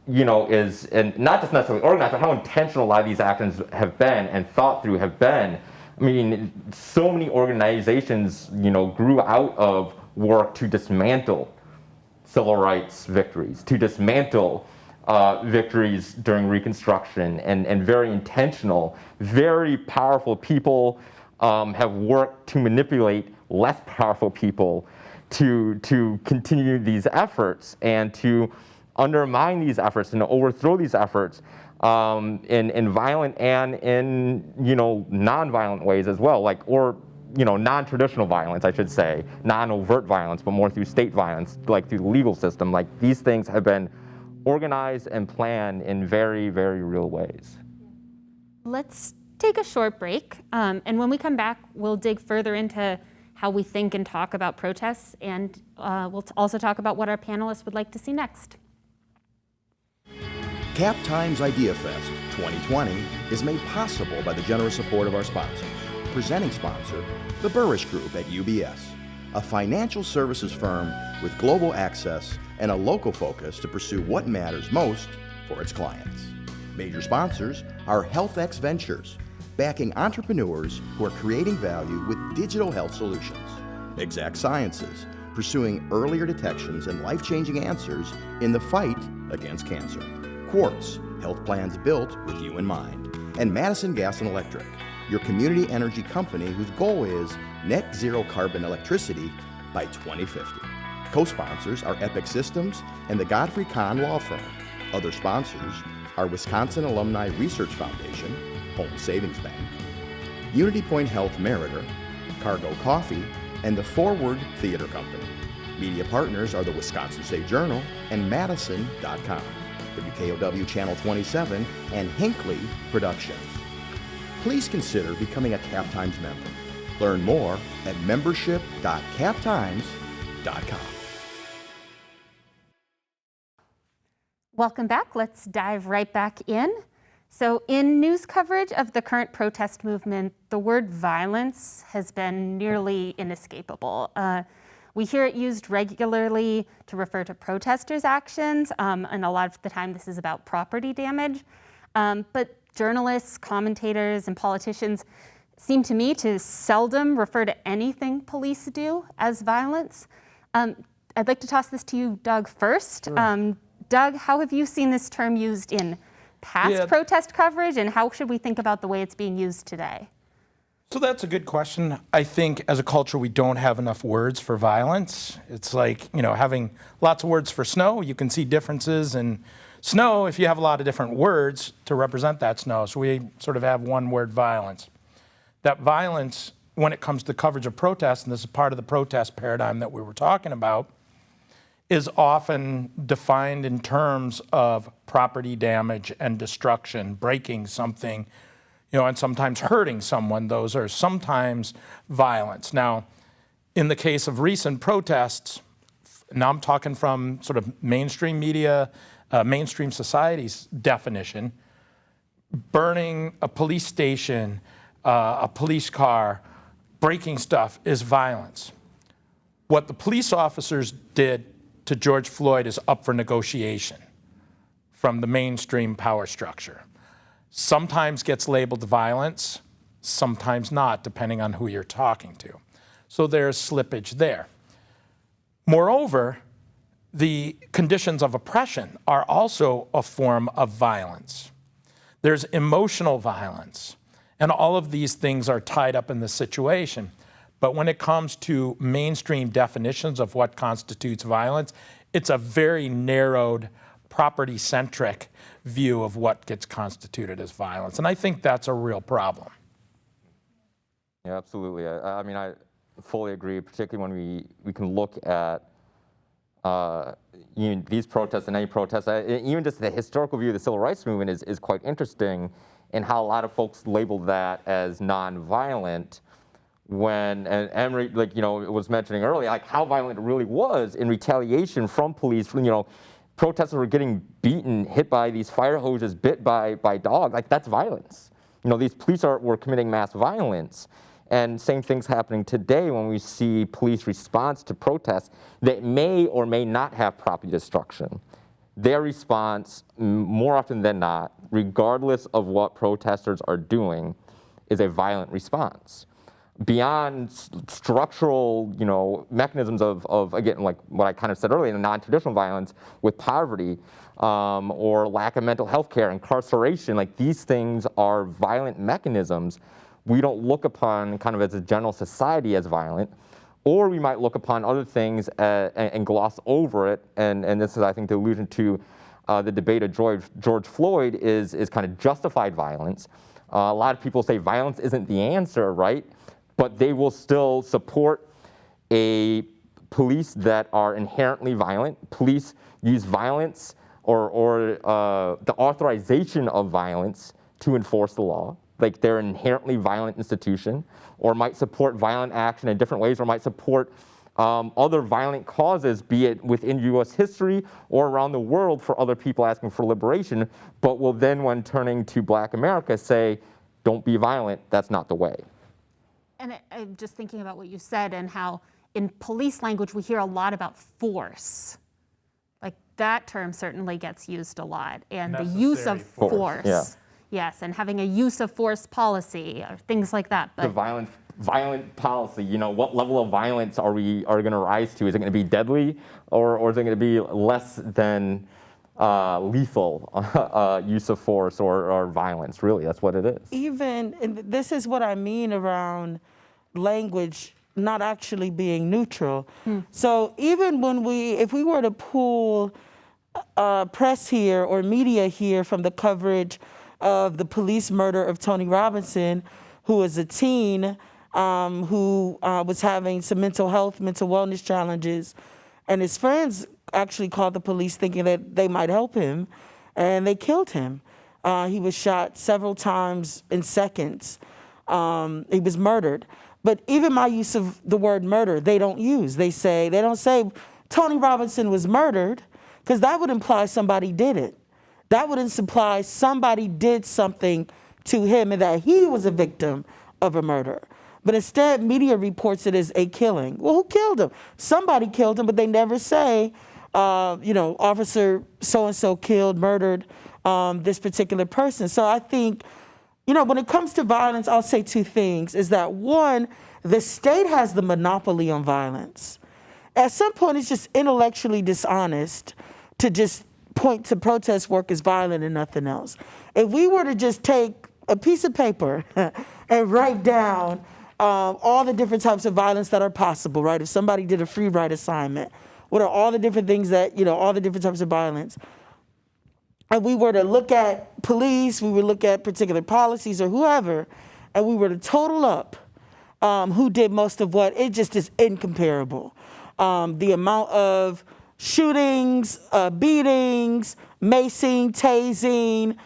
is, and not just necessarily organized, but how intentional a lot of these actions have been and thought through have been. I mean, so many organizations, grew out of work to dismantle civil rights victories, to dismantle victories during Reconstruction, and very intentional, very powerful people have worked to manipulate less powerful people to continue these efforts and to undermine these efforts and to overthrow these efforts in violent and in non-violent ways as well, non-traditional violence, I should say, non-overt violence, but more through state violence, like through the legal system. Like, these things have been organized and planned in very, very real ways. Let's take a short break, and when we come back, we'll dig further into how we think and talk about protests, and we'll also talk about what our panelists would like to see next. Cap Times Idea Fest 2020 is made possible by the generous support of our sponsors. Presenting sponsor, the Burrish Group at UBS, a financial services firm with global access and a local focus to pursue what matters most for its clients. Major sponsors are HealthX Ventures, backing entrepreneurs who are creating value with digital health solutions. Exact Sciences, pursuing earlier detections and life-changing answers in the fight against cancer. Quartz, health plans built with you in mind. And Madison Gas and Electric, your community energy company whose goal is net zero carbon electricity by 2050. Co-sponsors are Epic Systems and the Godfrey Kahn Law Firm. Other sponsors are Wisconsin Alumni Research Foundation, Home Savings Bank, Unity Point Health Meritor, Cargo Coffee, and the Forward Theater Company. Media partners are the Wisconsin State Journal and Madison.com, WKOW Channel 27, and Hinckley Productions. Please consider becoming a Cap Times member. Learn more at membership.captimes.com. Welcome back. Let's dive right back in. So in news coverage of the current protest movement, the word violence has been nearly inescapable. We hear it used regularly to refer to protesters' actions, and a lot of the time this is about property damage. But journalists, commentators, and politicians seem to me to seldom refer to anything police do as violence. I'd like to toss this to you, Doug, first. Sure. Doug, how have you seen this term used in past protest coverage, and how should we think about the way it's being used today? So that's a good question. I think as a culture, we don't have enough words for violence. It's like, having lots of words for snow. You can see differences in snow if you have a lot of different words to represent that snow. So we sort of have one word, violence. That violence, when it comes to coverage of protests, and this is part of the protest paradigm that we were talking about, is often defined in terms of property damage and destruction, breaking something, and sometimes hurting someone. Those are sometimes violence. Now, in the case of recent protests, now I'm talking from sort of mainstream media, mainstream society's definition, burning a police station, a police car, breaking stuff is violence. What the police officers did to George Floyd is up for negotiation from the mainstream power structure. Sometimes gets labeled violence, sometimes not, depending on who you're talking to. So there's slippage there. Moreover, the conditions of oppression are also a form of violence. There's emotional violence, and all of these things are tied up in the situation. But when it comes to mainstream definitions of what constitutes violence, it's a very narrowed, property-centric view of what gets constituted as violence. And I think that's a real problem. Yeah, absolutely. I fully agree, particularly when we can look at these protests and any protests. Even just the historical view of the civil rights movement is quite interesting in how a lot of folks label that as nonviolent. When, and Emery, was mentioning earlier, how violent it really was in retaliation from police. Protesters were getting beaten, hit by these fire hoses, bit by dogs. That's violence. These police were committing mass violence. And same thing's happening today when we see police response to protests that may or may not have property destruction. Their response, more often than not, regardless of what protesters are doing, is a violent response. Beyond structural, mechanisms of again, like what I kind of said earlier, the non-traditional violence with poverty, or lack of mental health care, incarceration. Like, these things are violent mechanisms we don't look upon kind of as a general society as violent, or we might look upon other things and gloss over it. And this is, I think, the allusion to the debate of George Floyd is kind of justified violence. A lot of people say violence isn't the answer, right? But they will still support a police that are inherently violent. Police use violence or the authorization of violence to enforce the law. Like, they're an inherently violent institution, or might support violent action in different ways, or might support other violent causes, be it within U.S. history or around the world for other people asking for liberation, but will then, when turning to Black America, say, don't be violent, that's not the way. And I'm just thinking about what you said and how in police language we hear a lot about force. Like, that term certainly gets used a lot. And the use of force. Yeah. Yes, and having a use of force policy or things like that. But the violent policy, you know, what level of violence are we going to rise to? Is it going to be deadly, or is it going to be less than lethal use of force or violence? Really, that's what it is. Even, and this is what I mean around language not actually being neutral. So even if we were to pull press here or media here from the coverage of the police murder of Tony Robinson, who was a teen who was having some mental wellness challenges, and his friends actually called the police thinking that they might help him, and they killed him. He was shot several times in seconds. He was murdered. But even my use of the word murder, they don't use. They don't say Tony Robinson was murdered, because that would imply somebody did it. That would imply somebody did something to him and that he was a victim of a murder. But instead, media reports it as a killing. Well, who killed him? Somebody killed him, but they never say, officer so-and-so murdered this particular person. So I think, when it comes to violence, I'll say two things, is that one, the state has the monopoly on violence. At some point, it's just intellectually dishonest to just point to protest work as violent and nothing else. If we were to just take a piece of paper and write down all the different types of violence that are possible, right? If somebody did a free write assignment, what are all the different things that, all the different types of violence? And we were to look at police, we would look at particular policies or whoever, and we were to total up who did most of what, it just is incomparable. The amount of shootings, beatings, macing, tasing,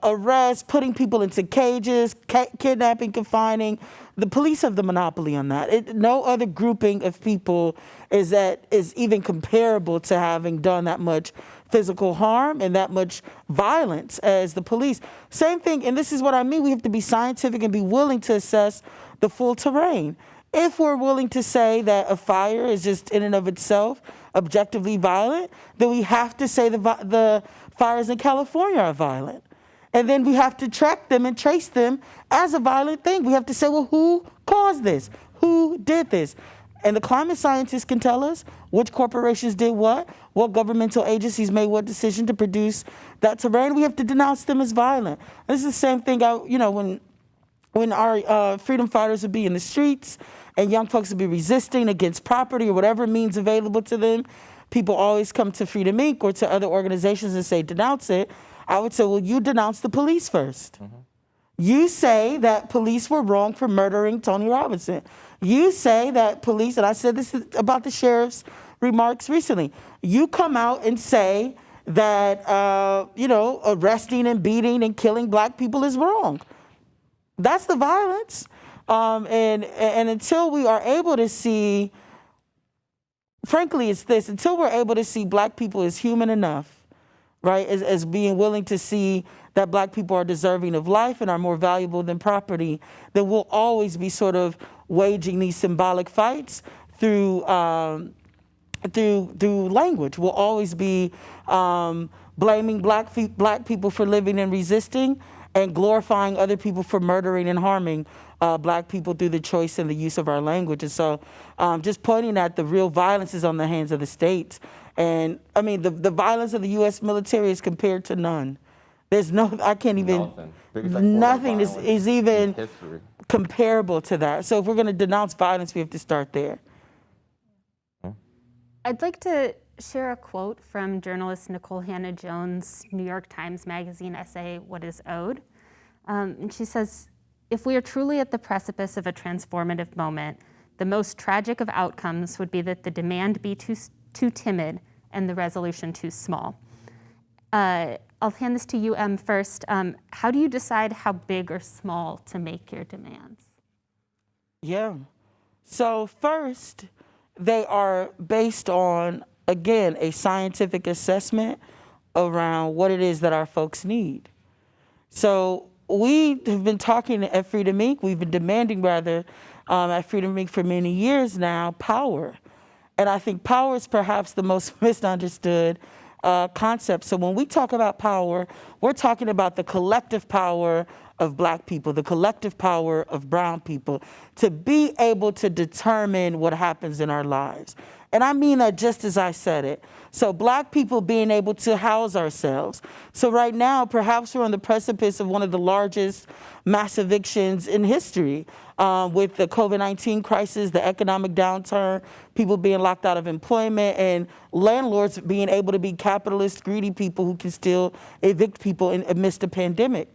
arrests, putting people into cages, kidnapping, confining. The police have the monopoly on that. No other grouping of people is even comparable to having done that much physical harm and that much violence as the police. Same thing, and this is what I mean, we have to be scientific and be willing to assess the full terrain. If we're willing to say that a fire is just in and of itself objectively violent, then we have to say the fires in California are violent. And then we have to track them and trace them as a violent thing. We have to say, well, who caused this? Who did this? And the climate scientists can tell us which corporations did what governmental agencies made what decision to produce that terrain. We have to denounce them as violent. This is the same thing, when our freedom fighters would be in the streets and young folks would be resisting against property or whatever means available to them, people always come to Freedom Inc. or to other organizations and say, denounce it. I would say, well, you denounce the police first. Mm-hmm. You say that police were wrong for murdering Tony Robinson. You say that police, and I said this about the sheriff's remarks recently, you come out and say that, arresting and beating and killing Black people is wrong. That's the violence. And until we are able to see, frankly, it's this, until we're able to see Black people as human enough, right, as being willing to see that Black people are deserving of life and are more valuable than property, then we'll always be sort of waging these symbolic fights through language. We'll always be blaming black people for living and resisting, and glorifying other people for murdering and harming Black people through the choice and the use of our language. And so just pointing at the real violence is on the hands of the states, And I mean, the violence of the U.S. military is compared to none. There's no, I can't even, nothing is even comparable to that. So if we're going to denounce violence, we have to start there. I'd like to share a quote from journalist Nicole Hannah-Jones' New York Times Magazine essay, What is Owed? And she says, if we are truly at the precipice of a transformative moment, the most tragic of outcomes would be that the demand be too timid and the resolution too small. I'll hand this to you, Em, first. How do you decide how big or small to make your demands? Yeah. So first, they are based on, again, a scientific assessment around what it is that our folks need. So we have been talking at Freedom Inc., we've been demanding rather at Freedom Inc. for many years now, power. And I think power is perhaps the most misunderstood concept. So when we talk about power, we're talking about the collective power of Black people, the collective power of brown people, to be able to determine what happens in our lives. And I mean that just as I said it. So Black people being able to house ourselves. So right now, perhaps we're on the precipice of one of the largest mass evictions in history with the COVID-19 crisis, the economic downturn, people being locked out of employment, and landlords being able to be capitalist, greedy people who can still evict people amidst a pandemic.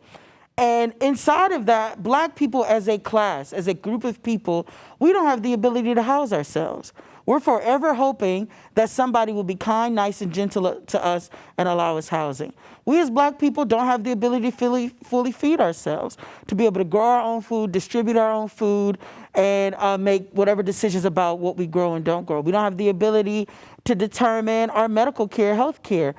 And inside of that, Black people as a class, as a group of people, we don't have the ability to house ourselves. We're forever hoping that somebody will be kind, nice, and gentle to us and allow us housing. We as Black people don't have the ability to fully feed ourselves, to be able to grow our own food, distribute our own food, and make whatever decisions about what we grow and don't grow. We don't have the ability to determine our medical care, health care.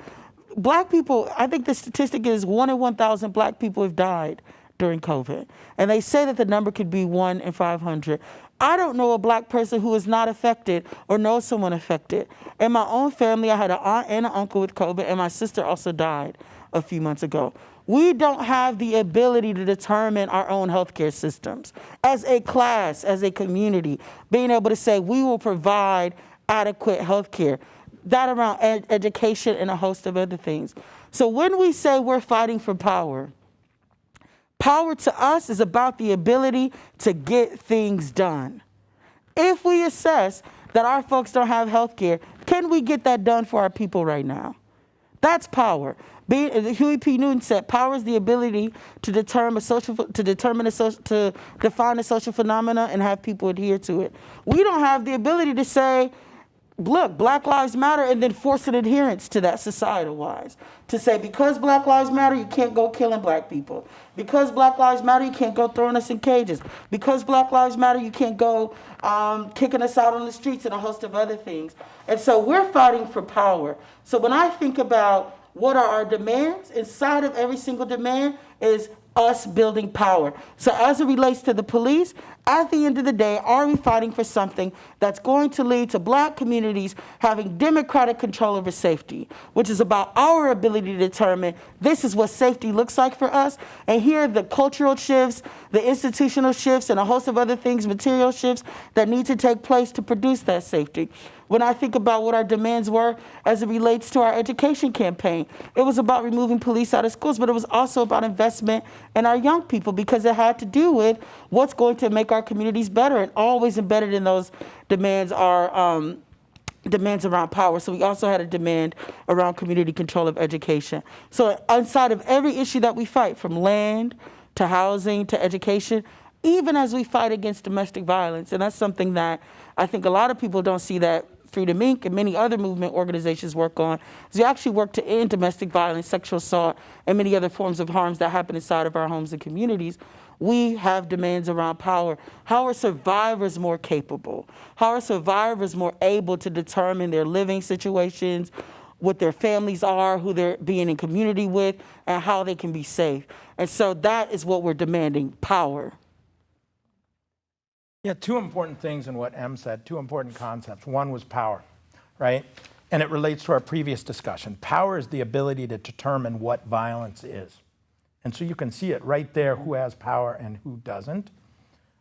Black people, I think the statistic is 1 in 1,000 Black people have died during COVID. And they say that the number could be 1 in 500. I don't know a Black person who is not affected or knows someone affected. In my own family, I had an aunt and an uncle with COVID, and my sister also died a few months ago. We don't have the ability to determine our own healthcare systems. As a class, as a community, being able to say we will provide adequate healthcare. That around education and a host of other things. So when we say we're fighting for power, power to us is about the ability to get things done. If we assess that our folks don't have health care, can we get that done for our people right now? That's power. Huey P. Newton said, power is the ability to define a social phenomena and have people adhere to it. We don't have the ability to say, look, Black Lives Matter, and then force an adherence to that societal-wise. To say, because Black Lives Matter, you can't go killing Black people. Because Black Lives Matter, you can't go throwing us in cages. Because Black Lives Matter, you can't go kicking us out on the streets and a host of other things. And so we're fighting for power. So when I think about what are our demands, inside of every single demand is us building power. So as it relates to the police, at the end of the day, are we fighting for something that's going to lead to Black communities having democratic control over safety, which is about our ability to determine this is what safety looks like for us. And here are the cultural shifts, the institutional shifts, and a host of other things, material shifts that need to take place to produce that safety. When I think about what our demands were as it relates to our education campaign, it was about removing police out of schools, but it was also about investment in our young people because it had to do with what's going to make our communities better. And always embedded in those demands are demands around power. So we also had a demand around community control of education. So inside of every issue that we fight, from land to housing to education, even as we fight against domestic violence, and that's something that I think a lot of people don't see that Freedom Inc. and many other movement organizations work on, is we actually work to end domestic violence, sexual assault, and many other forms of harms that happen inside of our homes and communities. We have demands around power. How are survivors more capable? How are survivors more able to determine their living situations, what their families are, who they're being in community with, and how they can be safe? And so that is what we're demanding, power. Yeah, two important things in what Em said, two important concepts. One was power, right? And it relates to our previous discussion. Power is the ability to determine what violence is. And so you can see it right there, who has power and who doesn't.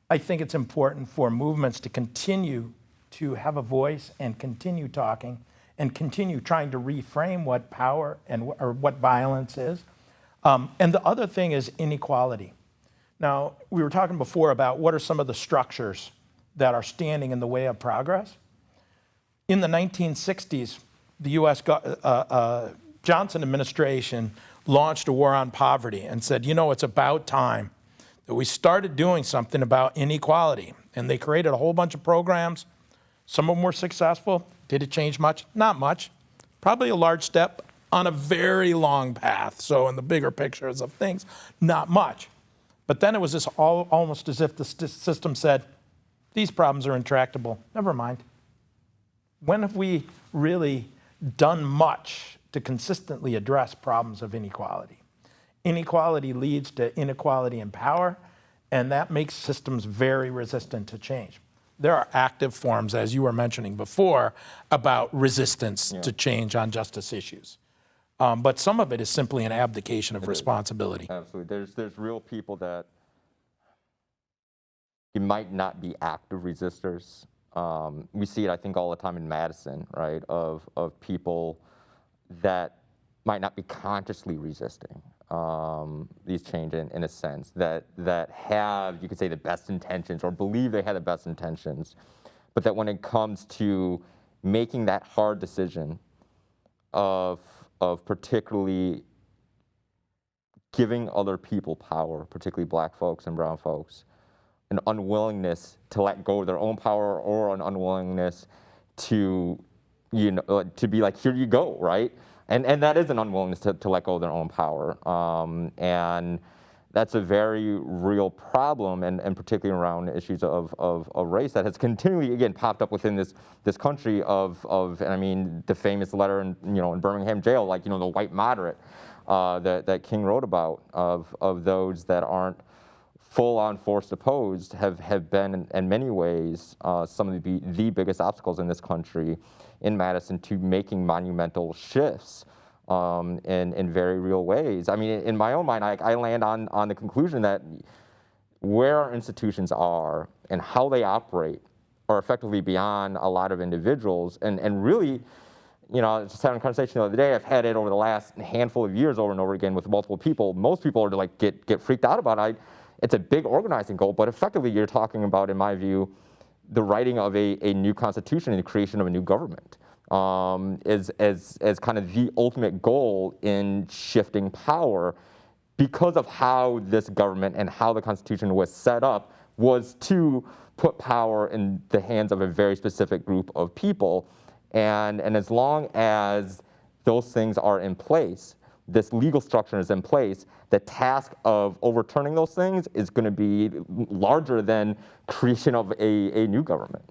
I think it's important for movements to continue to have a voice and continue talking and continue trying to reframe what power or what violence is. And the other thing is inequality. Now, we were talking before about what are some of the structures that are standing in the way of progress. In the 1960s, the U.S. Johnson administration launched a war on poverty and said, you know, it's about time that we started doing something about inequality. And they created a whole bunch of programs. Some of them were successful. Did it change much? Not much. Probably a large step on a very long path. So in the bigger pictures of things, not much. But then it was this almost as if the system said, these problems are intractable. Never mind. When have we really done much to consistently address problems of inequality? Inequality leads to inequality in power, and that makes systems very resistant to change. There are active forms, as you were mentioning before, about resistance to change on justice issues. But some of it is simply an abdication of responsibility. Absolutely. There's real people that you might not be active resistors. We see it, I think, all the time in Madison, right, of people that might not be consciously resisting these changes in a sense, that have, you could say, the best intentions or believe they had the best intentions, but that when it comes to making that hard decision of particularly giving other people power, particularly black folks and brown folks, an unwillingness to let go of their own power or an unwillingness to, to be like, here you go, right? And that is an unwillingness to let go of their own power. And that's a very real problem, and particularly around issues of race that has continually, again, popped up within this country and I mean, the famous letter in Birmingham jail, like, the white moderate that King wrote about of those that aren't full-on forced opposed have been, in many ways, some of the biggest obstacles in this country in Madison to making monumental shifts in very real ways. I mean, in my own mind, I land on the conclusion that where our institutions are and how they operate are effectively beyond a lot of individuals. And really, I was just having a conversation the other day. I've had it over the last handful of years over and over again with multiple people. Most people are like get freaked out about it. It's a big organizing goal, but effectively you're talking about, in my view, the writing of a new constitution and the creation of a new government as kind of the ultimate goal in shifting power, because of how this government and how the Constitution was set up was to put power in the hands of a very specific group of people. And as long as those things are in place, this legal structure is in place, the task of overturning those things is going to be larger than creation of a new government.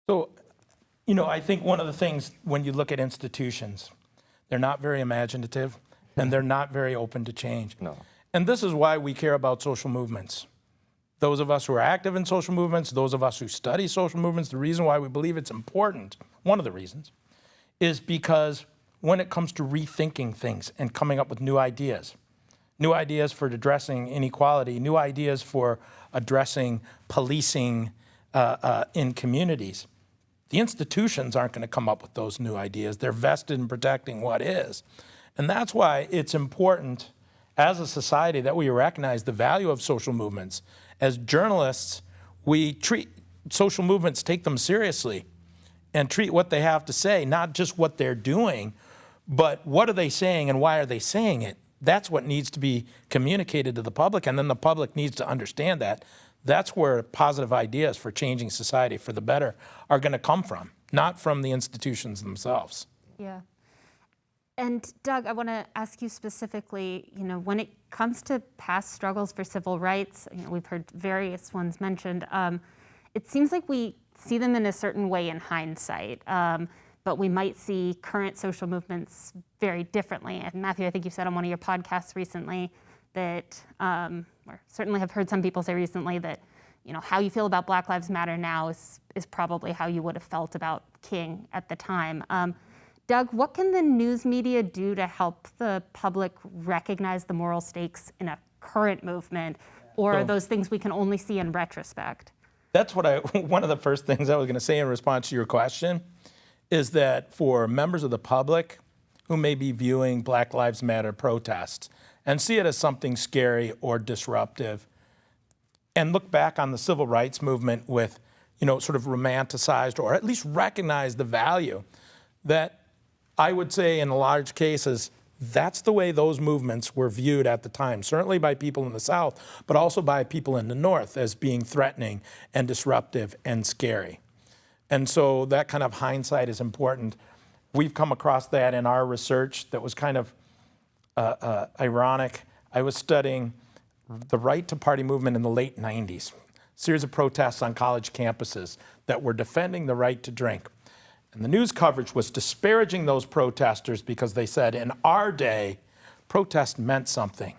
So, I think one of the things when you look at institutions, they're not very imaginative and they're not very open to change. No. And this is why we care about social movements. Those of us who are active in social movements, those of us who study social movements, the reason why we believe it's important, one of the reasons, is because when it comes to rethinking things and coming up with new ideas for addressing inequality, new ideas for addressing policing in communities, the institutions aren't going to come up with those new ideas. They're vested in protecting what is. And that's why it's important as a society that we recognize the value of social movements. As journalists, we treat social movements, take them seriously, and treat what they have to say, not just what they're doing, but what are they saying and why are they saying it? That's what needs to be communicated to the public, and then the public needs to understand that. That's where positive ideas for changing society for the better are going to come from, not from the institutions themselves. Yeah. And Doug, I want to ask you specifically, when it comes to past struggles for civil rights, we've heard various ones mentioned, it seems like we see them in a certain way in hindsight. But we might see current social movements very differently. And Matthew, I think you said on one of your podcasts recently that, or certainly have heard some people say recently that, how you feel about Black Lives Matter now is probably how you would have felt about King at the time. Doug, what can the news media do to help the public recognize the moral stakes in a current movement, or are those things we can only see in retrospect? That's one of the first things I was going to say in response to your question is that for members of the public who may be viewing Black Lives Matter protests and see it as something scary or disruptive, and look back on the civil rights movement with, sort of romanticized or at least recognize the value, that I would say in large cases, that's the way those movements were viewed at the time, certainly by people in the South, but also by people in the North as being threatening and disruptive and scary. And so that kind of hindsight is important. We've come across that in our research that was kind of ironic. I was studying the right to party movement in the late 90s, a series of protests on college campuses that were defending the right to drink. And the news coverage was disparaging those protesters because they said, in our day, protest meant something.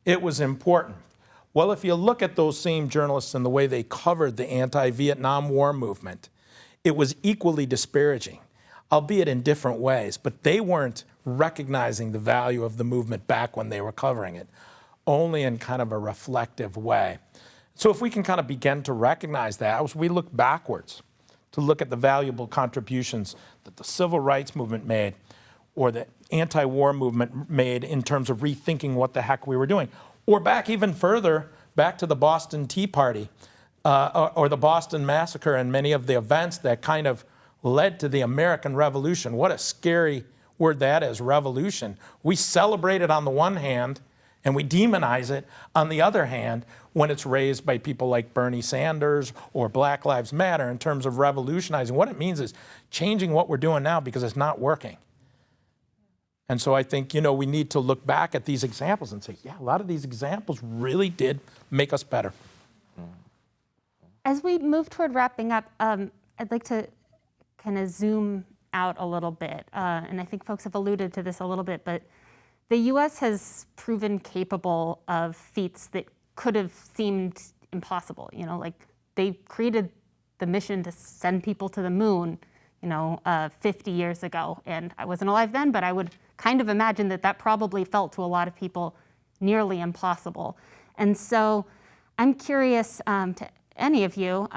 It was important. Well, if you look at those same journalists and the way they covered the anti-Vietnam War movement, it was equally disparaging, albeit in different ways, but they weren't recognizing the value of the movement back when they were covering it, only in kind of a reflective way. So if we can kind of begin to recognize that, as we look backwards, to look at the valuable contributions that the civil rights movement made or the anti-war movement made in terms of rethinking what the heck we were doing, or back even further, back to the Boston Tea Party or the Boston Massacre and many of the events that kind of led to the American Revolution. What a scary word that is, revolution. We celebrate it on the one hand, and we demonize it on the other hand when it's raised by people like Bernie Sanders or Black Lives Matter in terms of revolutionizing. What it means is changing what we're doing now because it's not working. And so I think, we need to look back at these examples and say, yeah, a lot of these examples really did make us better. As we move toward wrapping up, I'd like to kind of zoom out a little bit. And I think folks have alluded to this a little bit, but the U.S. has proven capable of feats that could have seemed impossible. Like they created the mission to send people to the moon, 50 years ago. And I wasn't alive then, but I would kind of imagine that probably felt to a lot of people nearly impossible. And so I'm curious to any of you,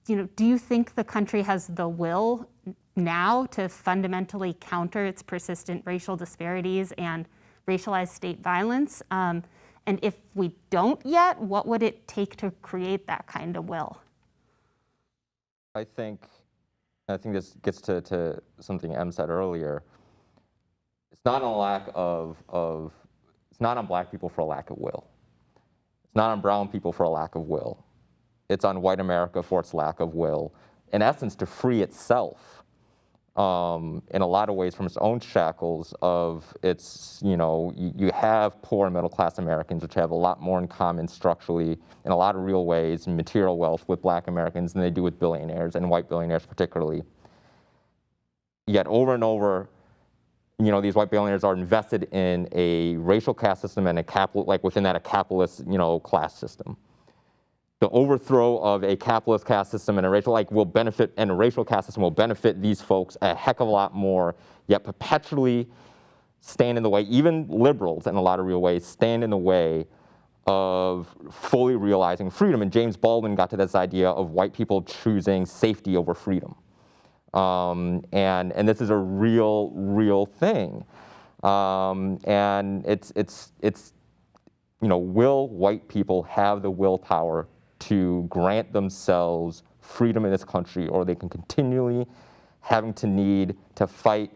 do you think the country has the will now to fundamentally counter its persistent racial disparities and racialized state violence? And if we don't yet, what would it take to create that kind of will? I think this gets to something Em said earlier. It's not on it's not on Black people for a lack of will. It's not on brown people for a lack of will. It's on white America for its lack of will, in essence, to free itself in a lot of ways from its own shackles of its, you have poor and middle class Americans, which have a lot more in common structurally in a lot of real ways and material wealth with Black Americans than they do with billionaires and white billionaires particularly. Yet over and over, these white billionaires are invested in a racial caste system and within that a capitalist, class system. The overthrow of a capitalist caste system and a racial caste system will benefit these folks a heck of a lot more, yet perpetually stand in the way, even liberals in a lot of real ways, stand in the way of fully realizing freedom. And James Baldwin got to this idea of white people choosing safety over freedom. And this is a real thing. And it's will white people have the willpower to grant themselves freedom in this country, or they can continually having to need to fight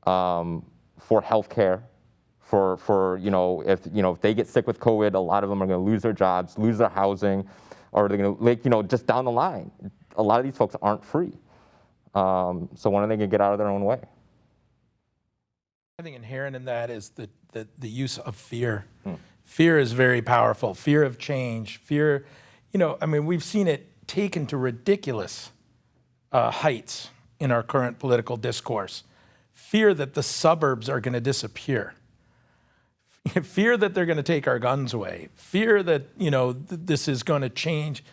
for health care, if they get sick with COVID, a lot of them are going to lose their jobs, lose their housing, or they're going to, just down the line. A lot of these folks aren't free. So when are they going to get out of their own way? I think inherent in that is the use of fear. Fear is very powerful. Fear of change. Fear, we've seen it taken to ridiculous heights in our current political discourse. Fear that the suburbs are going to disappear. Fear that they're going to take our guns away. Fear that, this is going to change,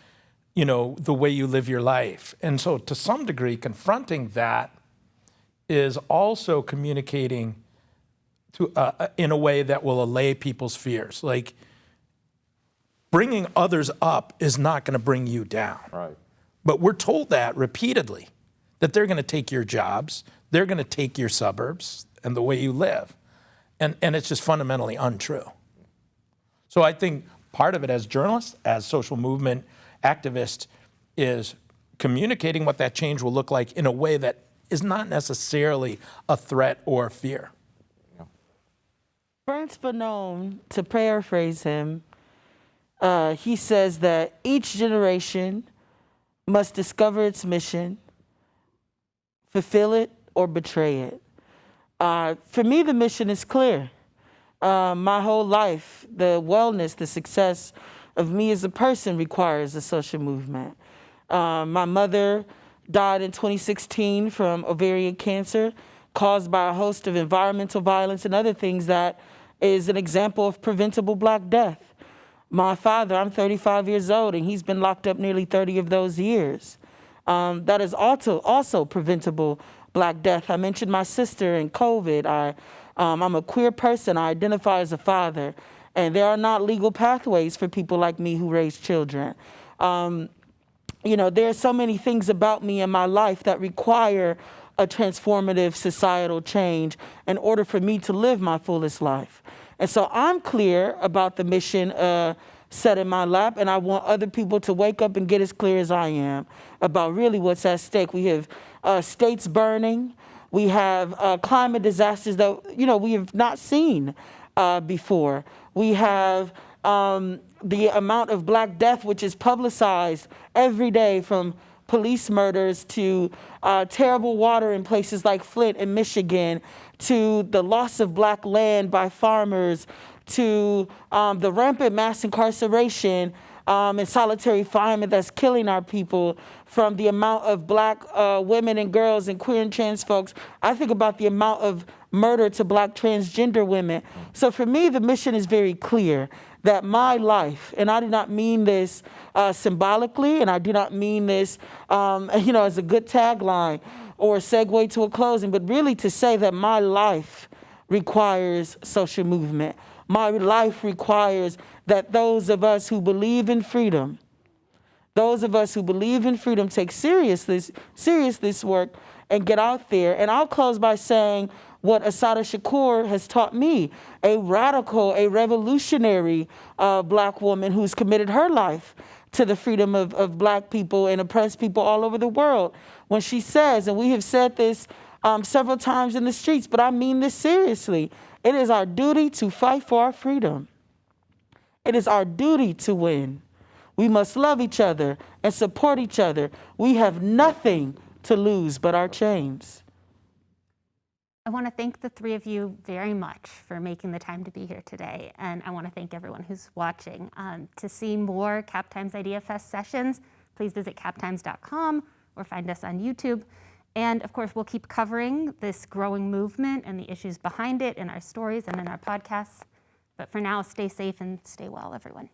the way you live your life. And so to some degree, confronting that is also communicating in a way that will allay people's fears. Like, bringing others up is not going to bring you down. Right. But we're told that repeatedly, that they're going to take your jobs, they're going to take your suburbs and the way you live. And it's just fundamentally untrue. So I think part of it as journalists, as social movement activists, is communicating what that change will look like in a way that is not necessarily a threat or a fear. Frantz Fanon, to paraphrase him, he says that each generation must discover its mission, fulfill it, or betray it. For me, the mission is clear. My whole life, the wellness, the success of me as a person requires a social movement. My mother died in 2016 from ovarian cancer caused by a host of environmental violence and other things that is an example of preventable Black death. My father, I'm 35 years old, and he's been locked up nearly 30 of those years. That is also preventable Black death. I mentioned my sister and COVID. I'm a queer person. I identify as a father, and there are not legal pathways for people like me who raise children. There are so many things about me in my life that require a transformative societal change in order for me to live my fullest life. And so I'm clear about the mission set in my lap, and I want other people to wake up and get as clear as I am about really what's at stake. We have states burning. We have climate disasters that, we have not seen before. We have the amount of Black death, which is publicized every day, from police murders to terrible water in places like Flint and Michigan, to the loss of Black land by farmers, to the rampant mass incarceration and solitary confinement that's killing our people, from the amount of Black women and girls and queer and trans folks. I think about the amount of murder to Black transgender women. So for me, the mission is very clear that my life, and I do not mean this symbolically, and I do not mean this as a good tagline or a segue to a closing, but really to say that my life requires social movement. My life requires that those of us who believe in freedom, take serious this work and get out there. And I'll close by saying what Assata Shakur has taught me, a radical, a revolutionary Black woman who's committed her life to the freedom of Black people and oppressed people all over the world. When she says, and we have said this several times in the streets, but I mean this seriously, it is our duty to fight for our freedom. It is our duty to win. We must love each other and support each other. We have nothing to lose but our chains. I want to thank the three of you very much for making the time to be here today. And I want to thank everyone who's watching. To see more Cap Times Idea Fest sessions, please visit captimes.com or find us on YouTube. And of course, we'll keep covering this growing movement and the issues behind it in our stories and in our podcasts. But for now, stay safe and stay well, everyone.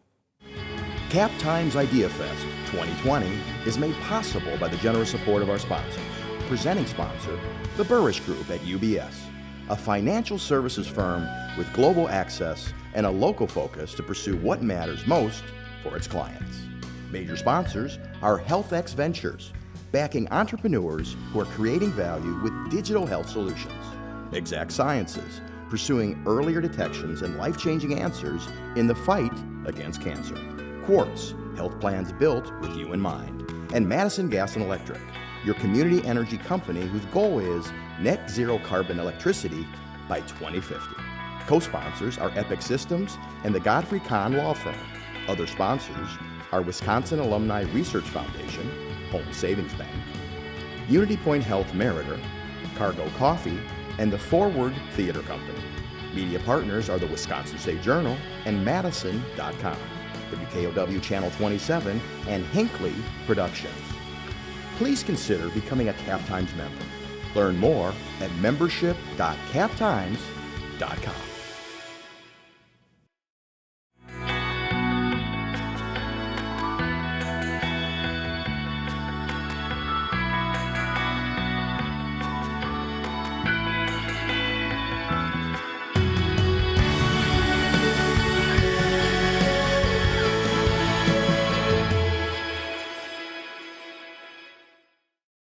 Cap Times Idea Fest 2020 is made possible by the generous support of our sponsors. Presenting sponsor, the Burrish Group at UBS, a financial services firm with global access and a local focus to pursue what matters most for its clients. Major sponsors are HealthX Ventures, backing entrepreneurs who are creating value with digital health solutions. Exact Sciences, pursuing earlier detections and life-changing answers in the fight against cancer. Quartz, health plans built with you in mind. And Madison Gas and Electric, your community energy company whose goal is net zero carbon electricity by 2050. Co-sponsors are Epic Systems and the Godfrey Kahn Law Firm. Other sponsors are Wisconsin Alumni Research Foundation, Home Savings Bank, Unity Point Health Meritor, Cargo Coffee, and the Forward Theater Company. Media partners are the Wisconsin State Journal and Madison.com, WKOW Channel 27, and Hinckley Productions. Please consider becoming a Cap Times member. Learn more at membership.captimes.com.